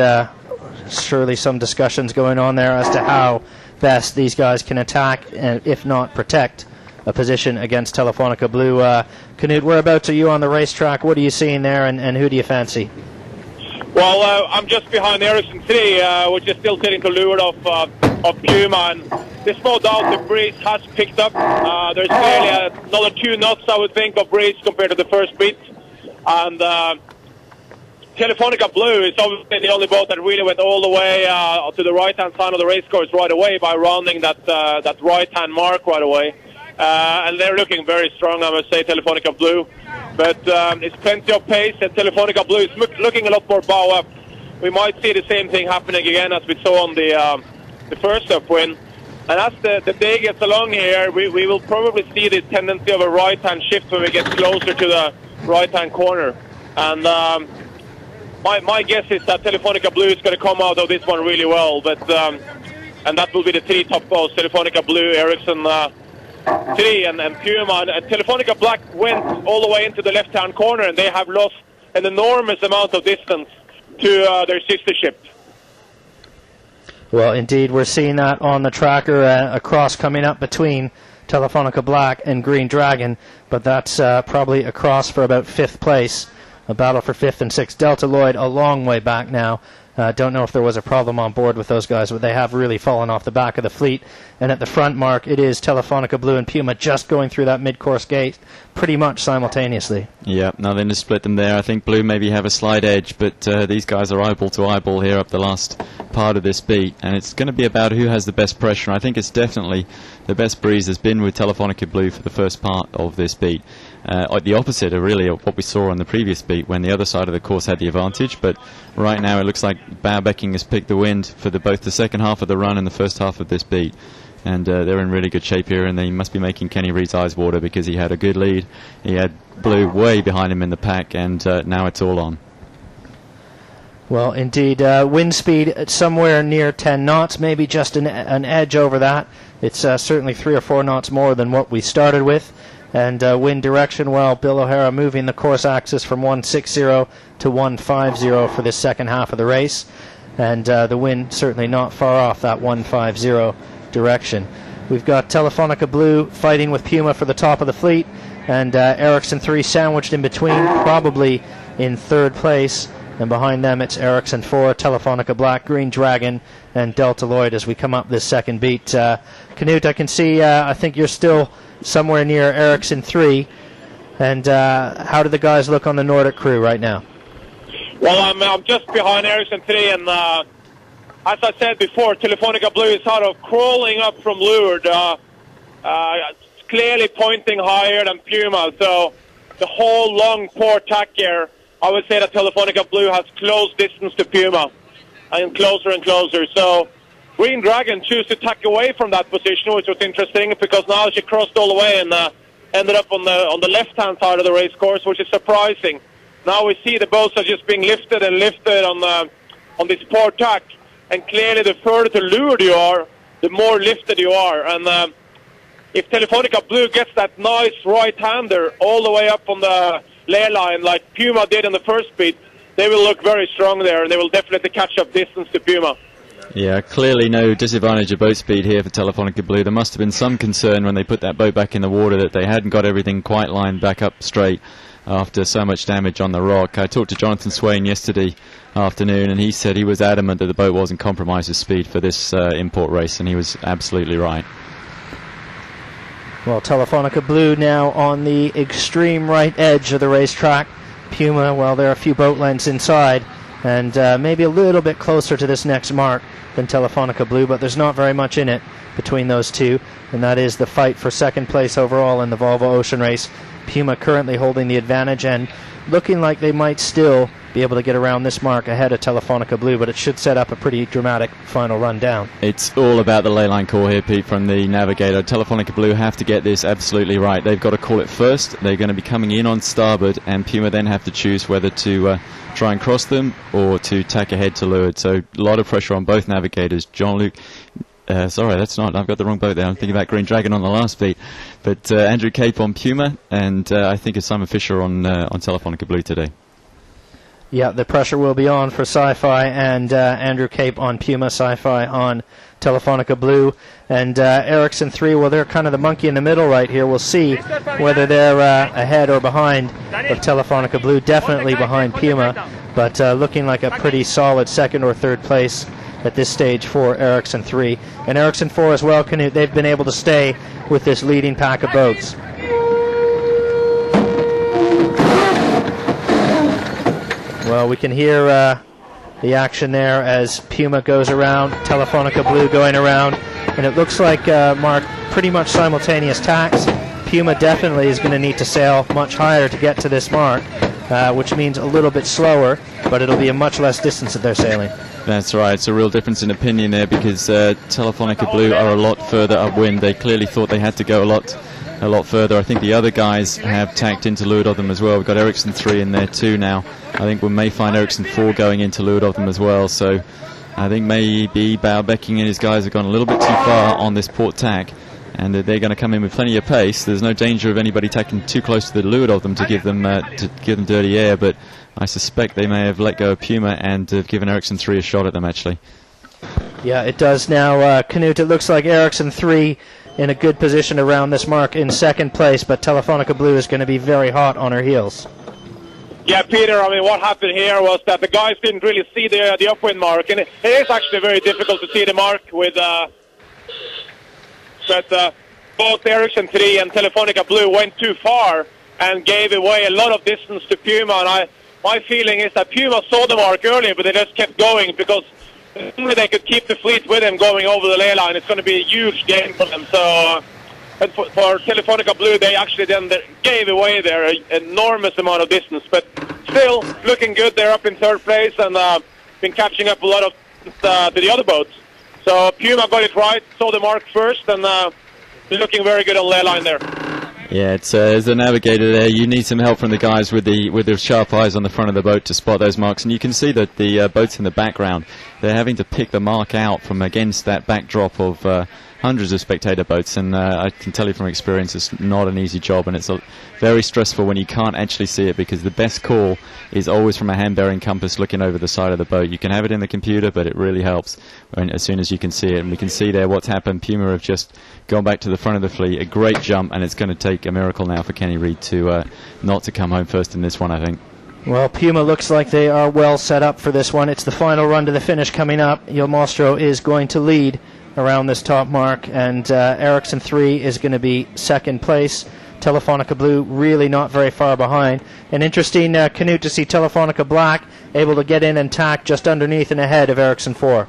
surely some discussions going on there as to how best these guys can attack and, if not, protect a position against Telefonica Blue. Knut, whereabouts are you on the racetrack? What are you seeing there, and who do you fancy? Well, I'm just behind Ericsson 3, which is still sitting to leeward of PUMA, and there's no doubt the breeze has picked up. There's clearly another 2 knots, I would think, of breeze compared to the first beat. And Telefonica Blue is obviously the only boat that really went all the way to the right-hand side of the race course right away by rounding that right-hand mark right away. And they're looking very strong, I must say, Telefonica Blue. But it's plenty of pace, and Telefonica Blue is looking a lot more bow up. We might see the same thing happening again as we saw on the first upwind. And as the day gets along here, we will probably see the tendency of a right-hand shift when we get closer to the right-hand corner. And my guess is that Telefonica Blue is going to come out of this one really well. But and that will be the 3 top boats: Telefonica Blue, Ericsson 3, and PUMA. And Telefonica Black went all the way into the left-hand corner, and they have lost an enormous amount of distance to their sister ship. Well, indeed, we're seeing that on the tracker, a cross coming up between Telefonica Black and Green Dragon, but that's probably a cross for about 5th place, a battle for 5th and 6th. Delta Lloyd a long way back now. Don't know if there was a problem on board with those guys, but they have really fallen off the back of the fleet. And at the front, Mark, it is Telefonica Blue and PUMA just going through that mid-course gate pretty much simultaneously. Yeah, nothing to split them there. I think Blue maybe have a slight edge, but these guys are eyeball to eyeball here up the last part of this beat. And it's going to be about who has the best pressure. I think it's definitely the best breeze has been with Telefonica Blue for the first part of this beat. The opposite of really of what we saw on the previous beat when the other side of the course had the advantage, but right now it looks like Baubeking has picked the wind for both the second half of the run and the first half of this beat, and they're in really good shape here, and they must be making Kenny Reed's eyes water because he had a good lead. He had Blue way behind him in the pack, and now it's all on. Well, indeed, wind speed at somewhere near 10 knots, maybe just an edge over that. It's certainly 3 or 4 knots more than what we started with. And wind direction, well, Bill O'Hara moving the course axis from 160 to 150 for this second half of the race. And the wind certainly not far off that 150 direction. We've got Telefonica Blue fighting with PUMA for the top of the fleet, and Ericsson 3 sandwiched in between, probably in 3rd place. And behind them it's Ericsson 4, Telefonica Black, Green Dragon, and Delta Lloyd as we come up this second beat. Knut, I can see, I think you're still somewhere near Ericsson 3. And how do the guys look on the Nordic crew right now? Well, I'm just behind Ericsson 3, and as I said before, Telefonica Blue is sort of crawling up from leeward, clearly pointing higher than PUMA. So the whole long port tack here, I would say that Telefonica Blue has close distance to PUMA, and closer. So Green Dragon chose to tack away from that position, which was interesting because now she crossed all the way and ended up on the left-hand side of the race course, which is surprising. Now we see the boats are just being lifted on this port tack, and clearly the further to leeward you are, the more lifted you are. And if Telefonica Blue gets that nice right-hander all the way up on the lay line like PUMA did in the first beat, they will look very strong there, and they will definitely catch up distance to PUMA. Yeah, clearly no disadvantage of boat speed here for Telefonica Blue. There must have been some concern when they put that boat back in the water that they hadn't got everything quite lined back up straight after so much damage on the rock. I talked to Jonathan Swain yesterday afternoon, and he said he was adamant that the boat wasn't compromised with speed for this in-port race, and he was absolutely right. Well, Telefonica Blue now on the extreme right edge of the racetrack. PUMA, well, there are a few boat lengths inside, and maybe a little bit closer to this next mark than Telefonica Blue, but there's not very much in it between those two, and that is the fight for second place overall in the Volvo Ocean Race. PUMA currently holding the advantage and looking like they might still be able to get around this mark ahead of Telefonica Blue, but it should set up a pretty dramatic final run down. It's all about the leyline call here, Pete, from the navigator. Telefonica Blue have to get this absolutely right. They've got to call it first. They're going to be coming in on starboard, and PUMA then have to choose whether to try and cross them or to tack ahead to leeward. So a lot of pressure on both navigators. Jean-Luc, sorry, that's not, I've got the wrong boat there. I'm thinking about Green Dragon on the last beat. But Andrew Cape on PUMA, and I think it's Simon Fisher on Telefonica Blue today. Yeah, the pressure will be on for Sci-Fi and Andrew Cape on Puma, Sci-Fi on Telefonica Blue. And Ericsson 3, well, they're kind of the monkey in the middle right here. We'll see whether they're ahead or behind of Telefonica Blue. Definitely behind Puma, but looking like a pretty solid second or third place at this stage for Ericsson 3. And Ericsson 4 as well, they've been able to stay with this leading pack of boats. Well, we can hear the action there as Puma goes around, Telefonica Blue going around, and it looks like, Mark, pretty much simultaneous tacks. Puma definitely is going to need to sail much higher to get to this mark, which means a little bit slower, but it'll be a much less distance that they're sailing. That's right. It's a real difference in opinion there because Telefonica Blue are a lot further upwind. They clearly thought they had to go a lot further. I think the other guys have tacked into leeward of them as well. We've got Ericsson 3 in there too now. I think we may find Ericsson 4 going into leeward of them as well. So I think maybe Bauerbeking and his guys have gone a little bit too far on this port tack, and they're going to come in with plenty of pace. There's no danger of anybody tacking too close to the leeward of them to give them dirty air, but I suspect they may have let go of Puma and have given Ericsson 3 a shot at them actually. Yeah, it does now. Knut, it looks like Ericsson 3 in a good position around this mark in second place, but Telefonica Blue is going to be very hot on her heels. Yeah, Peter, I mean, what happened here was that the guys didn't really see the upwind mark, and it is actually very difficult to see the mark with but both Ericsson 3 and Telefonica Blue went too far and gave away a lot of distance to Puma, and my feeling is that Puma saw the mark earlier, but they just kept going because if they could keep the fleet with them going over the ley line, it's going to be a huge game for them. So and for Telefonica Blue, they actually then gave away their enormous amount of distance, but still looking good. They're up in third place and been catching up a lot of to the other boats. So Puma got it right, saw the mark first, and looking very good on ley line there. Yeah, it's as a navigator there, you need some help from the guys with the sharp eyes on the front of the boat to spot those marks. And you can see that the boats in the background, they're having to pick the mark out from against that backdrop of hundreds of spectator boats. And I can tell you from experience, it's not an easy job, and it's very stressful when you can't actually see it, because the best call is always from a hand-bearing compass looking over the side of the boat. You can have it in the computer, but it really helps as soon as you can see it. And we can see there what's happened. Puma have just gone back to the front of the fleet, a great jump, and it's going to take a miracle now for Kenny Reid to not to come home first in this one, I think. Well, Puma looks like they are well set up for this one. It's the final run to the finish coming up. Il Mostro is going to lead around this top mark, and Ericsson 3 is going to be second place. Telefonica Blue really not very far behind. An interesting Knut to see Telefonica Black able to get in and tack just underneath and ahead of Ericsson 4.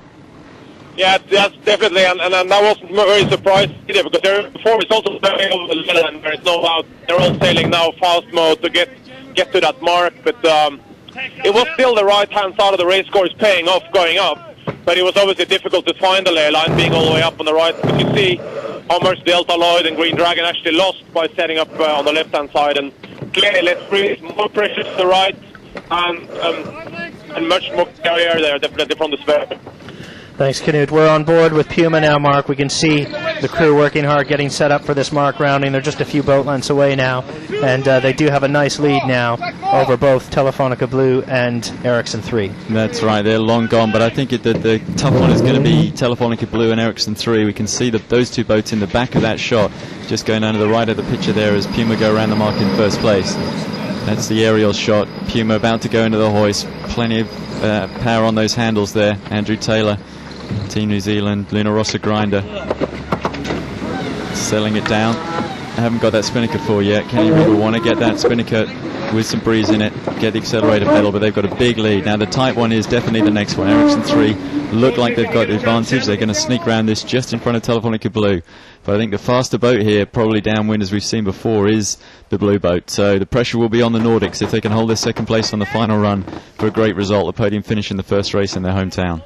Yeah, that's definitely, and I wasn't very surprised either, because their form is also very over the middle, and there's no doubt they're all sailing now fast mode to get to that mark. But it was still the right-hand side of the race course paying off going up, but it was obviously difficult to find the ley line being all the way up on the right. But you see how much Delta Lloyd and Green Dragon actually lost by setting up on the left-hand side, and clearly let's breathe more pressure to the right and much more carrier there, definitely from the spare. Thanks, Knut. We're on board with Puma now, Mark. We can see the crew working hard, getting set up for this mark rounding. They're just a few boat lengths away now, and they do have a nice lead now over both Telefonica Blue and Ericsson 3. That's right, they're long gone, but I think the tough one is going to be Telefonica Blue and Ericsson 3. We can see those two boats in the back of that shot, just going down to the right of the picture there as Puma go around the mark in first place. That's the aerial shot. Puma about to go into the hoist. Plenty of power on those handles there. Andrew Taylor, Team New Zealand, Luna Rossa grinder, selling it down. I haven't got that spinnaker for yet. Kenny Reid will want to get that spinnaker with some breeze in it, get the accelerator pedal, but they've got a big lead. Now the tight one is definitely the next one. Ericsson 3 look like they've got the advantage. They're going to sneak around this just in front of Telefonica Blue. But I think the faster boat here, probably downwind as we've seen before, is the blue boat. So the pressure will be on the Nordics if they can hold their second place on the final run for a great result, a podium finish in the first race in their hometown.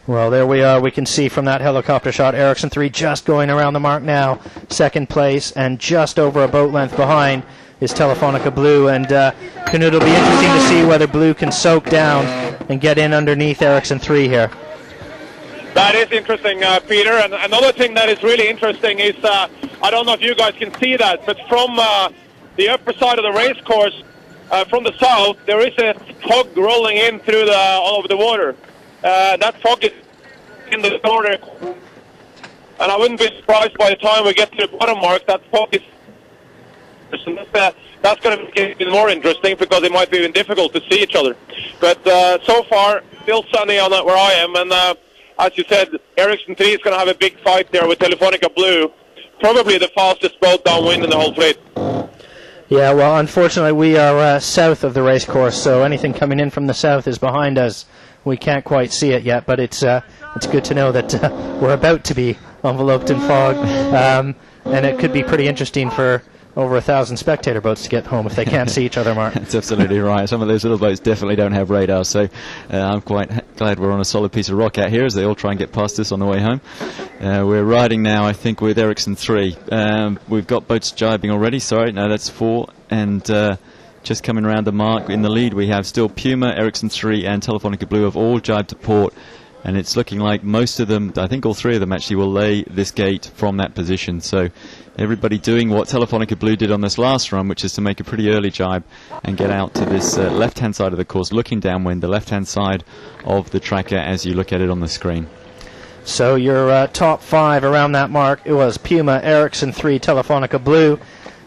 Well, there we are. We can see from that helicopter shot, Ericsson 3 just going around the mark now, second place, and just over a boat length behind is Telefonica Blue. And Knut, it'll be interesting to see whether Blue can soak down and get in underneath Ericsson 3 here. That is interesting, Peter. And another thing that is really interesting is, I don't know if you guys can see that, but from the upper side of the race course, from the south, there is a fog rolling in through all over the water. That fog is in the northern, and I wouldn't be surprised by the time we get to the bottom mark, that fog is... That's going to make it even more interesting, because it might be even difficult to see each other. But so far, still sunny on where I am, and as you said, Ericsson 3 is going to have a big fight there with Telefonica Blue, probably the fastest boat downwind in the whole fleet. Yeah, well, unfortunately, we are south of the race course, so anything coming in from the south is behind us. We can't quite see it yet, but it's good to know that we're about to be enveloped in fog, and it could be pretty interesting for over 1,000 spectator boats to get home if they can't see each other, Mark. That's absolutely right. Some of those little boats definitely don't have radar, so I'm quite glad we're on a solid piece of rock out here as they all try and get past us on the way home. We're riding now, I think, with Ericsson 3. We've got boats jibing already. Sorry, no, that's 4. And just coming around the mark in the lead, we have still Puma, Ericsson 3 and Telefonica Blue have all jibed to port. And it's looking like most of them, I think all 3 of them actually, will lay this gate from that position. So everybody doing what Telefonica Blue did on this last run, which is to make a pretty early jibe and get out to this left-hand side of the course, looking downwind, the left-hand side of the tracker as you look at it on the screen. So your top 5 around that mark, it was Puma, Ericsson 3, Telefonica Blue,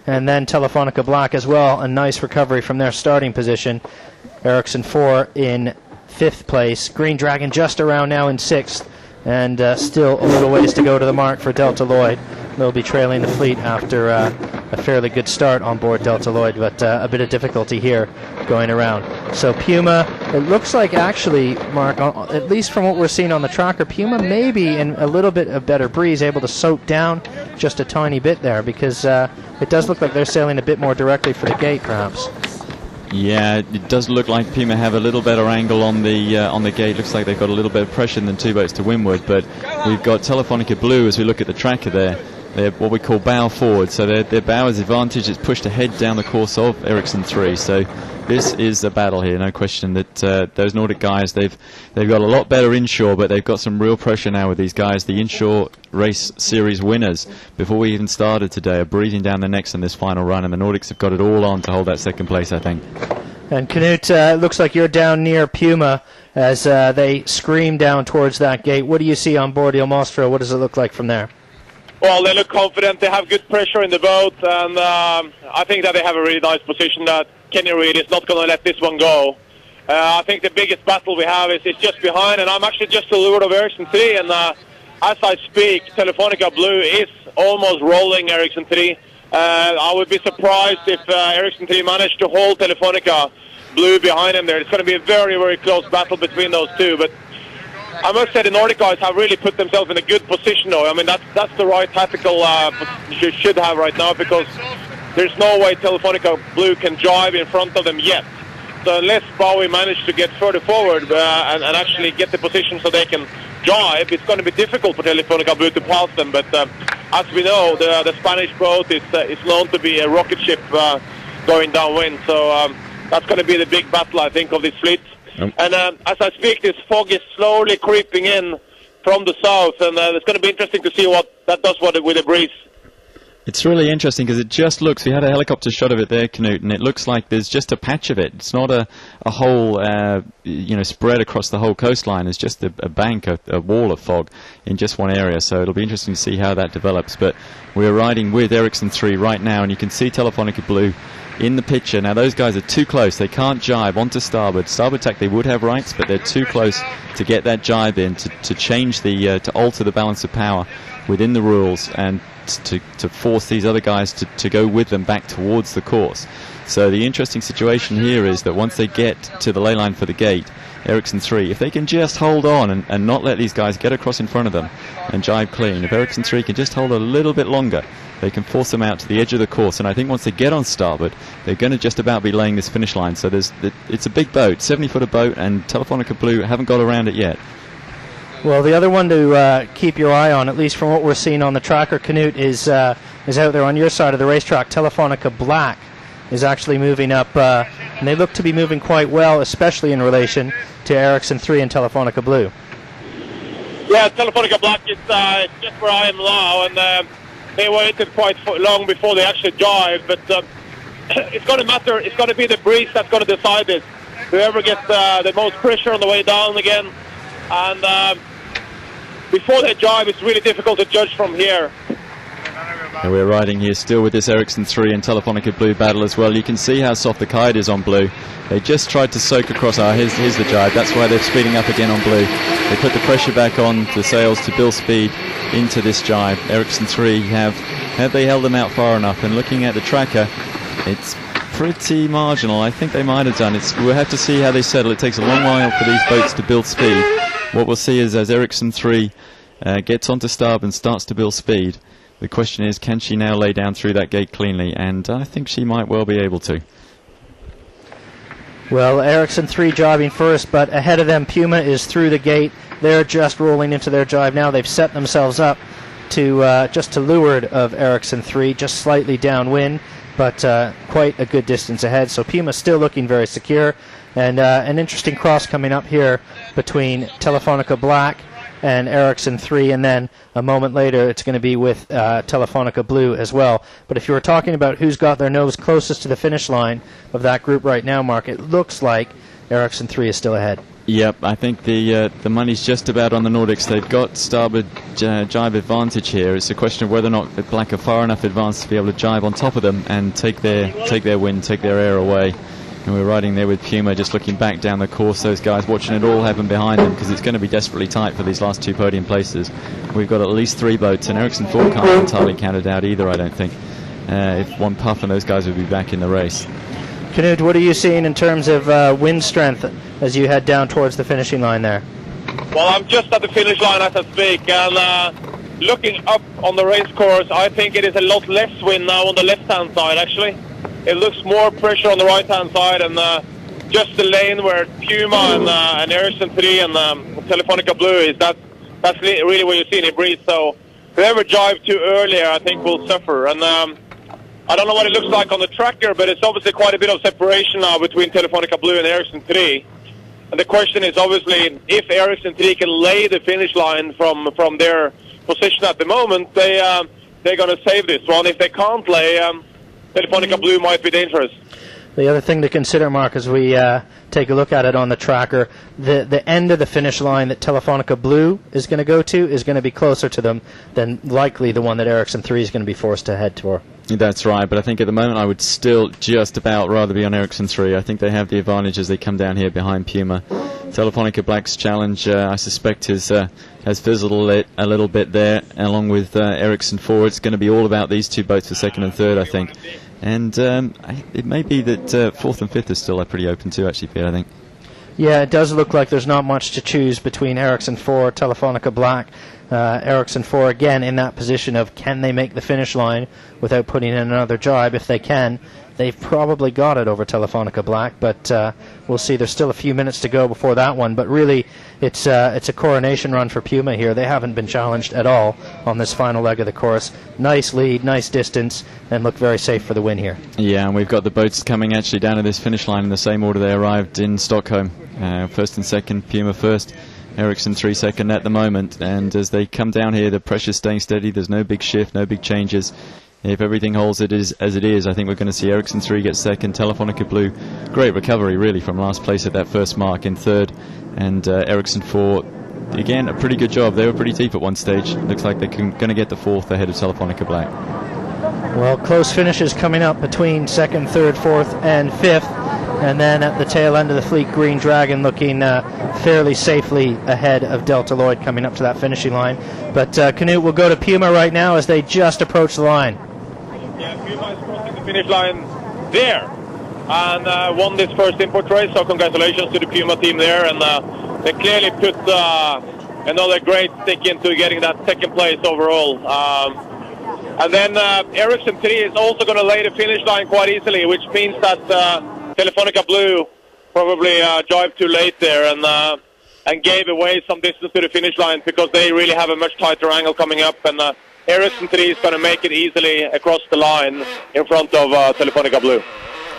and then Telefonica Black as well. A nice recovery from their starting position. Ericsson 4 in 5th place. Green Dragon just around now in 6th, and still a little ways to go to the mark for Delta Lloyd. They'll be trailing the fleet after a fairly good start on board Delta Lloyd, but a bit of difficulty here going around. So Puma, it looks like actually, Mark, at least from what we're seeing on the tracker, Puma may be in a little bit of better breeze, able to soak down just a tiny bit there, because it does look like they're sailing a bit more directly for the gate, perhaps. Yeah, it does look like Puma have a little better angle on the gate. Looks like they've got a little bit of pressure than 2 boats to windward, but we've got Telefonica Blue as we look at the tracker there. They're what we call bow forward, so their bow is advantage. It's pushed ahead down the course of Ericsson 3. So this is a battle here, no question that those Nordic guys, they've got a lot better inshore, but they've got some real pressure now with these guys. The inshore race series winners, before we even started today, are breathing down their necks in this final run, and the Nordics have got it all on to hold that 2nd place, I think. And Knut, looks like you're down near Puma as they scream down towards that gate. What do you see on board Il Mostro? What does it look like from there? Well, they look confident. They have good pressure in the boat, and I think that they have a really nice position. That Kenny Reed is not going to let this one go. I think the biggest battle we have is just behind, and I'm actually just to the leeward of Ericsson 3, and as I speak, Telefonica Blue is almost rolling Ericsson 3. I would be surprised if Ericsson 3 managed to hold Telefonica Blue behind him there. It's going to be a very, very close battle between those two, but I must say the Nordic guys have really put themselves in a good position now. I mean, that's the right tactical you should have right now, because there's no way Telefonica Blue can drive in front of them yet. So unless Bowie managed to get further forward and actually get the position so they can drive, it's going to be difficult for Telefonica Blue to pass them. But as we know, the Spanish boat is known to be a rocket ship going downwind. So that's going to be the big battle, I think, of this fleet. And as I speak, this fog is slowly creeping in from the south, and it's going to be interesting to see what that does with the breeze. It's really interesting because it just looks, we had a helicopter shot of it there, Knut, and it looks like there's just a patch of it. It's not a whole, spread across the whole coastline. It's just a bank, a wall of fog in just one area. So it'll be interesting to see how that develops. But we're riding with Ericsson 3 right now, and you can see Telefonica Blue in the picture. Now those guys are too close. They can't jibe onto starboard. Starboard tack they would have rights, but they're too close to get that jibe in, to change the, to alter the balance of power within the rules, and to force these other guys to go with them back towards the course. So the interesting situation here is that once they get to the ley line for the gate, Ericsson 3, if they can just hold on and not let these guys get across in front of them and jibe clean, if Ericsson 3 can just hold a little bit longer, they can force them out to the edge of the course. And I think once they get on starboard, they're going to just about be laying this finish line. So it's a big boat, 70-footer boat, and Telefonica Blue haven't got around it yet. Well, the other one to keep your eye on, at least from what we're seeing on the tracker, Knut, is out there on your side of the racetrack. Telefonica Black is actually moving up, and they look to be moving quite well, especially in relation to Ericsson 3 and Telefonica Blue. Yeah, Telefonica Black is just where I am now, and they waited quite long before they actually jive, but it's going to matter. It's going to be the breeze that's going to decide this. Whoever gets the most pressure on the way down again. And before they drive, it's really difficult to judge from here. And we're riding here still with this Ericsson 3 and Telefonica Blue battle as well. You can see how soft the kite is on Blue. They just tried to soak across. Here's the jibe. That's why they're speeding up again on Blue. They put the pressure back on the sails to build speed into this jibe. Ericsson 3 have they held them out far enough? And looking at the tracker, it's pretty marginal. I think they might have done. We'll have to see how they settle. It takes a long while for these boats to build speed. What we'll see is as Ericsson 3 gets onto starboard and starts to build speed, the question is, can she now lay down through that gate cleanly? And I think she might well be able to. Well, Ericsson 3 jibing first, but ahead of them, Puma is through the gate. They're just rolling into their jibe now. They've set themselves up to just to leeward of Ericsson 3, just slightly downwind, but quite a good distance ahead. So Puma still looking very secure. And an interesting cross coming up here between Telefonica Black and Ericsson 3, and then a moment later it's going to be with Telefonica Blue as well. But if you were talking about who's got their nose closest to the finish line of that group right now, Mark, it looks like Ericsson 3 is still ahead. Yep, I think the money's just about on the Nordics. They've got starboard jibe advantage here. It's a question of whether or not the Black are far enough advanced to be able to jibe on top of them and take their wind, take their air away. And we're riding there with Puma, just looking back down the course, those guys watching it all happen behind them, because it's going to be desperately tight for these last two podium places. We've got at least 3 boats, and Ericsson 4 can't be entirely counted out either, I don't think. If one puff and those guys would be back in the race. Knut, what are you seeing in terms of wind strength as you head down towards the finishing line there? Well, I'm just at the finish line as I speak, and looking up on the race course, I think it is a lot less wind now on the left-hand side, actually. It looks more pressure on the right-hand side, and just the lane where Puma and Ericsson 3 and Telefonica Blue is, that's really where you see any breeze. So whoever jibed too earlier, I think, will suffer. And I don't know what it looks like on the tracker, but it's obviously quite a bit of separation now between Telefonica Blue and Ericsson 3. And the question is obviously, if Ericsson 3 can lay the finish line from their position at the moment, they're going to save this one. If they can't lay, Telefonica Blue might be dangerous. The other thing to consider, Mark, as we take a look at it on the tracker, the end of the finish line that Telefonica Blue is going to go to is going to be closer to them than likely the one that Ericsson 3 is going to be forced to head toward. That's right, but I think at the moment I would still just about rather be on Ericsson 3. I think they have the advantage as they come down here behind Puma. Telefonica Black's challenge, I suspect, has fizzled a little bit there, along with Ericsson 4. It's going to be all about these two boats for second and third, I think. And it may be that fourth and fifth is still pretty open too, actually, Peter, I think. Yeah, it does look like there's not much to choose between Ericsson 4, Telefonica Black. Ericsson 4 again in that position of can they make the finish line without putting in another jibe. If they can, they've probably got it over Telefonica Black, but we'll see. There's still a few minutes to go before that one, but really it's a coronation run for Puma here. They haven't been challenged at all on this final leg of the course. Nice lead, nice distance, and look very safe for the win here. Yeah, and we've got the boats coming actually down to this finish line in the same order they arrived in Stockholm. First and second, Puma first, Ericsson 3 second at the moment, and as they come down here, the pressure's staying steady. There's no big shift, no big changes. If everything holds as it is, I think we're going to see Ericsson 3 get second, Telefonica Blue, great recovery really from last place at that first mark, in third, and Ericsson 4, again, a pretty good job. They were pretty deep at one stage. Looks like they're going to get the fourth ahead of Telefonica Black. Well, close finishes coming up between second, third, fourth, and fifth. And then at the tail end of the fleet, Green Dragon looking fairly safely ahead of Delta Lloyd coming up to that finishing line. But Knut, we'll go to Puma right now as they just approach the line. Yeah, Puma is crossing the finish line there and won this first import race, so congratulations to the Puma team there. And they clearly put another great stick into getting that second place overall. And then Ericsson 3 is also going to lay the finish line quite easily, which means that Telefonica Blue probably jibed too late there and gave away some distance to the finish line because they really have a much tighter angle coming up, and Ericsson 3 is going to make it easily across the line in front of Telefonica Blue.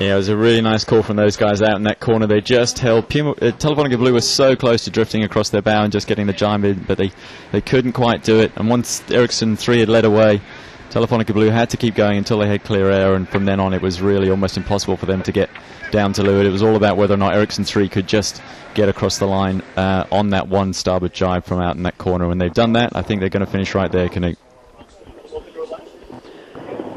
Yeah, it was a really nice call from those guys out in that corner. They just held Telefonica Blue was so close to drifting across their bow and just getting the jibe in, but they couldn't quite do it. And once Ericsson 3 had led away, Telefonica Blue had to keep going until they had clear air, and from then on it was really almost impossible for them to get down to leeward. It was all about whether or not Ericsson 3 could just get across the line on that one starboard jibe from out in that corner. When they've done that, I think they're going to finish right there, Canute.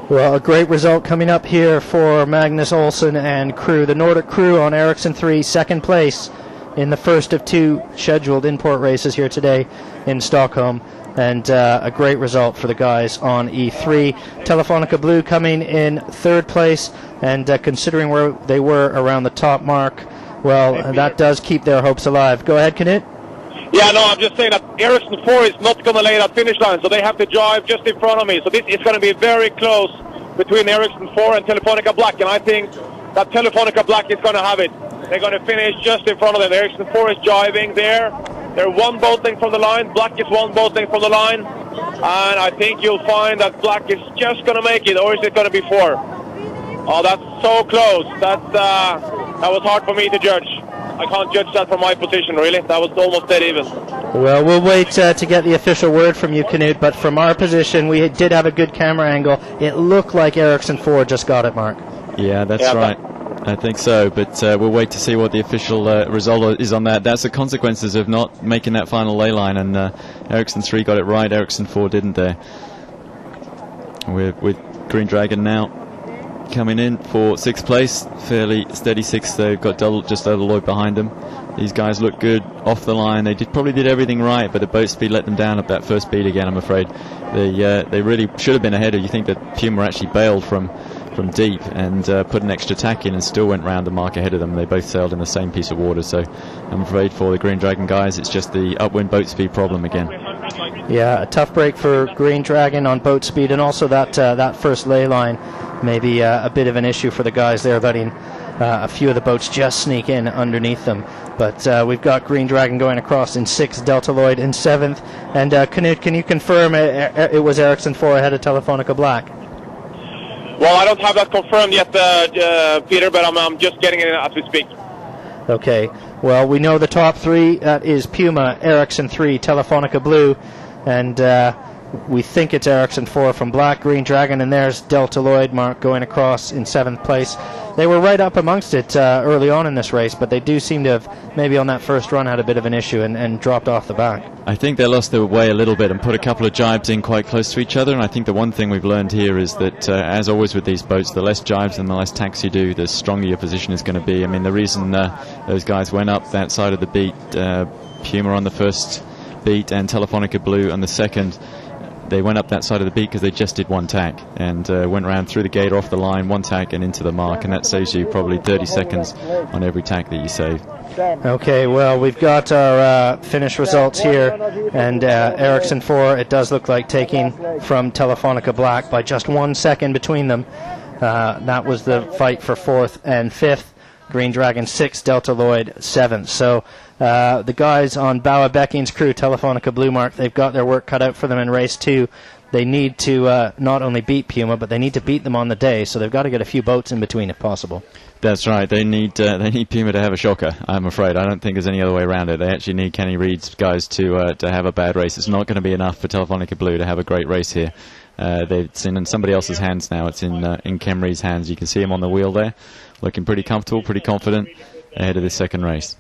Well, a great result coming up here for Magnus Olsson and crew. The Nordic crew on Ericsson 3, second place in the first of 2 scheduled in-port races here today in Stockholm. And a great result for the guys on E3. Telefonica Blue coming in third place, and considering where they were around the top mark, well, that does keep their hopes alive. Go ahead, Knut. Yeah, no, I'm just saying that Ericsson 4 is not going to lay that finish line, so they have to drive just in front of me. So this is going to be very close between Ericsson 4 and Telefonica Black, and I think that Telefonica Black is going to have it. They're going to finish just in front of them. Ericsson 4 is driving there. They're 1 boat length from the line. Black is 1 boat length from the line. And I think you'll find that Black is just going to make it, or is it going to be 4? Oh, that's so close. That was hard for me to judge. I can't judge that from my position, really. That was almost dead even. Well, we'll wait to get the official word from you, Knut, but from our position, we did have a good camera angle. It looked like Ericsson 4 just got it, Mark. Yeah, that's right. I think so, but we'll wait to see what the official result is on that. That's the consequences of not making that final lay line, and Ericsson 3 got it right, Ericsson 4 didn't there. With Green Dragon now coming in for 6th place, fairly steady 6th. They've got just over Lloyd behind them. These guys look good off the line. They probably did everything right, but the boat speed let them down at that first beat again, I'm afraid. They really should have been ahead. You think that PUMA actually bailed from deep and put an extra tack in and still went round the mark ahead of them. They both sailed in the same piece of water, so I'm afraid for the Green Dragon guys it's just the upwind boat speed problem again. Yeah, a tough break for Green Dragon on boat speed, and also that first lay line maybe a bit of an issue for the guys there, letting a few of the boats just sneak in underneath them. But we've got Green Dragon going across in 6th, Delta Lloyd in 7th, and Knut, can you confirm it was Ericsson 4 ahead of Telefonica Black? Well, I don't have that confirmed yet, Peter, but I'm just getting it as we speak. Okay. Well, we know the top 3. That is PUMA, Ericsson 3, Telefonica Blue, and we think it's Ericsson 4 from Black, Green Dragon, and there's Delta Lloyd, Mark, going across in 7th place. They were right up amongst it early on in this race, but they do seem to have, maybe on that first run, had a bit of an issue and dropped off the back. I think they lost their way a little bit and put a couple of jibes in quite close to each other, and I think the one thing we've learned here is that, as always with these boats, the less jibes and the less tacks you do, the stronger your position is going to be. I mean, the reason those guys went up that side of the beat, PUMA on the first beat and Telefonica Blue on the second, they went up that side of the beat because they just did 1 tack and went around through the gate, off the line, 1 tack and into the mark, and that saves you probably 30 seconds on every tack that you save. Okay, well, we've got our finish results here, and Ericsson 4, it does look like taking from Telefonica Black by just 1 second between them. That was the fight for 4th and 5th. Green Dragon 6th, Delta Lloyd 7th. So the guys on Bauer Becking's crew, Telefonica Blue, Mark, they've got their work cut out for them in race 2. They need to not only beat PUMA, but they need to beat them on the day, so they've got to get a few boats in between if possible. That's right. They need PUMA to have a shocker, I'm afraid. I don't think there's any other way around it. They actually need Kenny Reed's guys to have a bad race. It's not going to be enough for Telefonica Blue to have a great race here. It's in somebody else's hands now. It's in Ken Reed's hands. You can see him on the wheel there, looking pretty comfortable, pretty confident ahead of this second race.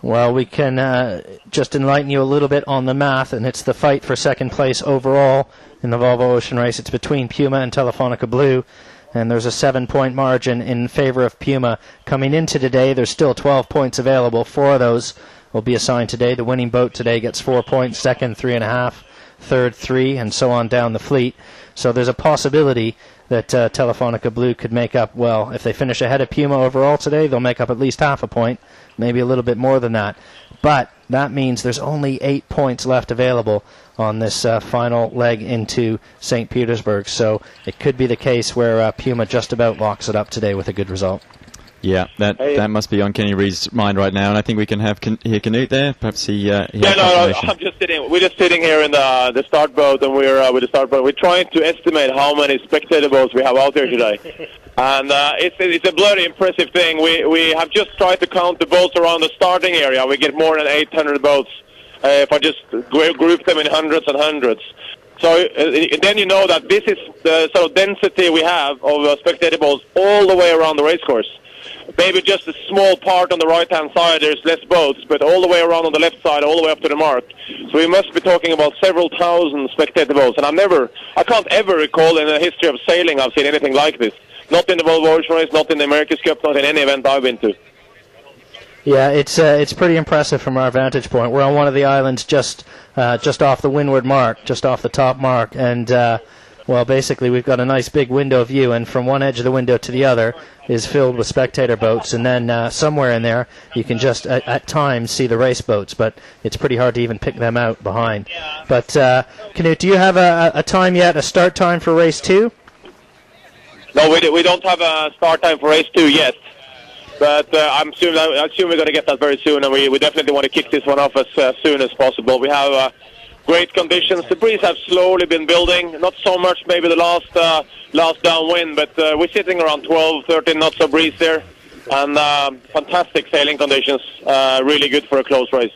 Well, we can just enlighten you a little bit on the math, and it's the fight for second place overall in the Volvo Ocean Race. It's between PUMA and Telefonica Blue, and there's a 7-point margin in favor of PUMA. Coming into today, there's still 12 points available. 4 of those will be assigned today. The winning boat today gets 4 points, second 3.5, third 3, and so on down the fleet. So there's a possibility that Telefonica Blue could make up, well, if they finish ahead of PUMA overall today, they'll make up at least half a point, maybe a little bit more than that. But that means there's only 8 points left available on this final leg into St. Petersburg. So it could be the case where PUMA just about locks it up today with a good result. Yeah, that must be on Kenny Reed's mind right now, and I think we can hear Canute there. Perhaps he no, I'm just sitting. We're just sitting here in the start boat, and we're with the start boat. We're trying to estimate how many spectator boats we have out there today, and it's a bloody impressive thing. We have just tried to count the boats around the starting area. We get more than 800 boats if I just group them in hundreds and hundreds. So then you know that this is the sort of density we have of spectator boats all the way around the racecourse. Maybe just a small part on the right-hand side, there's less boats, but all the way around on the left side, all the way up to the mark. So we must be talking about several thousand spectator boats. And I can't ever recall in the history of sailing I've seen anything like this. Not in the Volvo Ocean Race, not in the America's Cup, not in any event I've been to. Yeah, it's pretty impressive from our vantage point. We're on one of the islands just off the windward mark, just off the top mark, and well, basically we've got a nice big window view, and from one edge of the window to the other is filled with spectator boats, and then somewhere in there you can just at times see the race boats, but it's pretty hard to even pick them out behind. But Knut, do you have a time yet, a start time for race 2? No, we don't have a start time for race 2 yet. But I assume we're going to get that very soon, and we definitely want to kick this one off as soon as possible. We have great conditions. The breeze has slowly been building, not so much maybe the last downwind, but we're sitting around 12, 13 knots of breeze there, and fantastic sailing conditions, really good for a close race.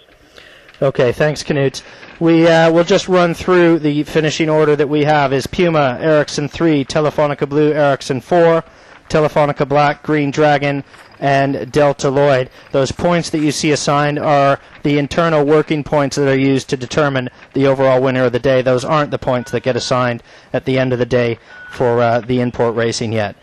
Okay, thanks, Knut. We'll just run through the finishing order that we have. Is PUMA, Ericsson 3, Telefonica Blue, Ericsson 4, Telefonica Black, Green Dragon, and Delta Lloyd. Those points that you see assigned are the internal working points that are used to determine the overall winner of the day. Those aren't the points that get assigned at the end of the day for the in-port racing yet.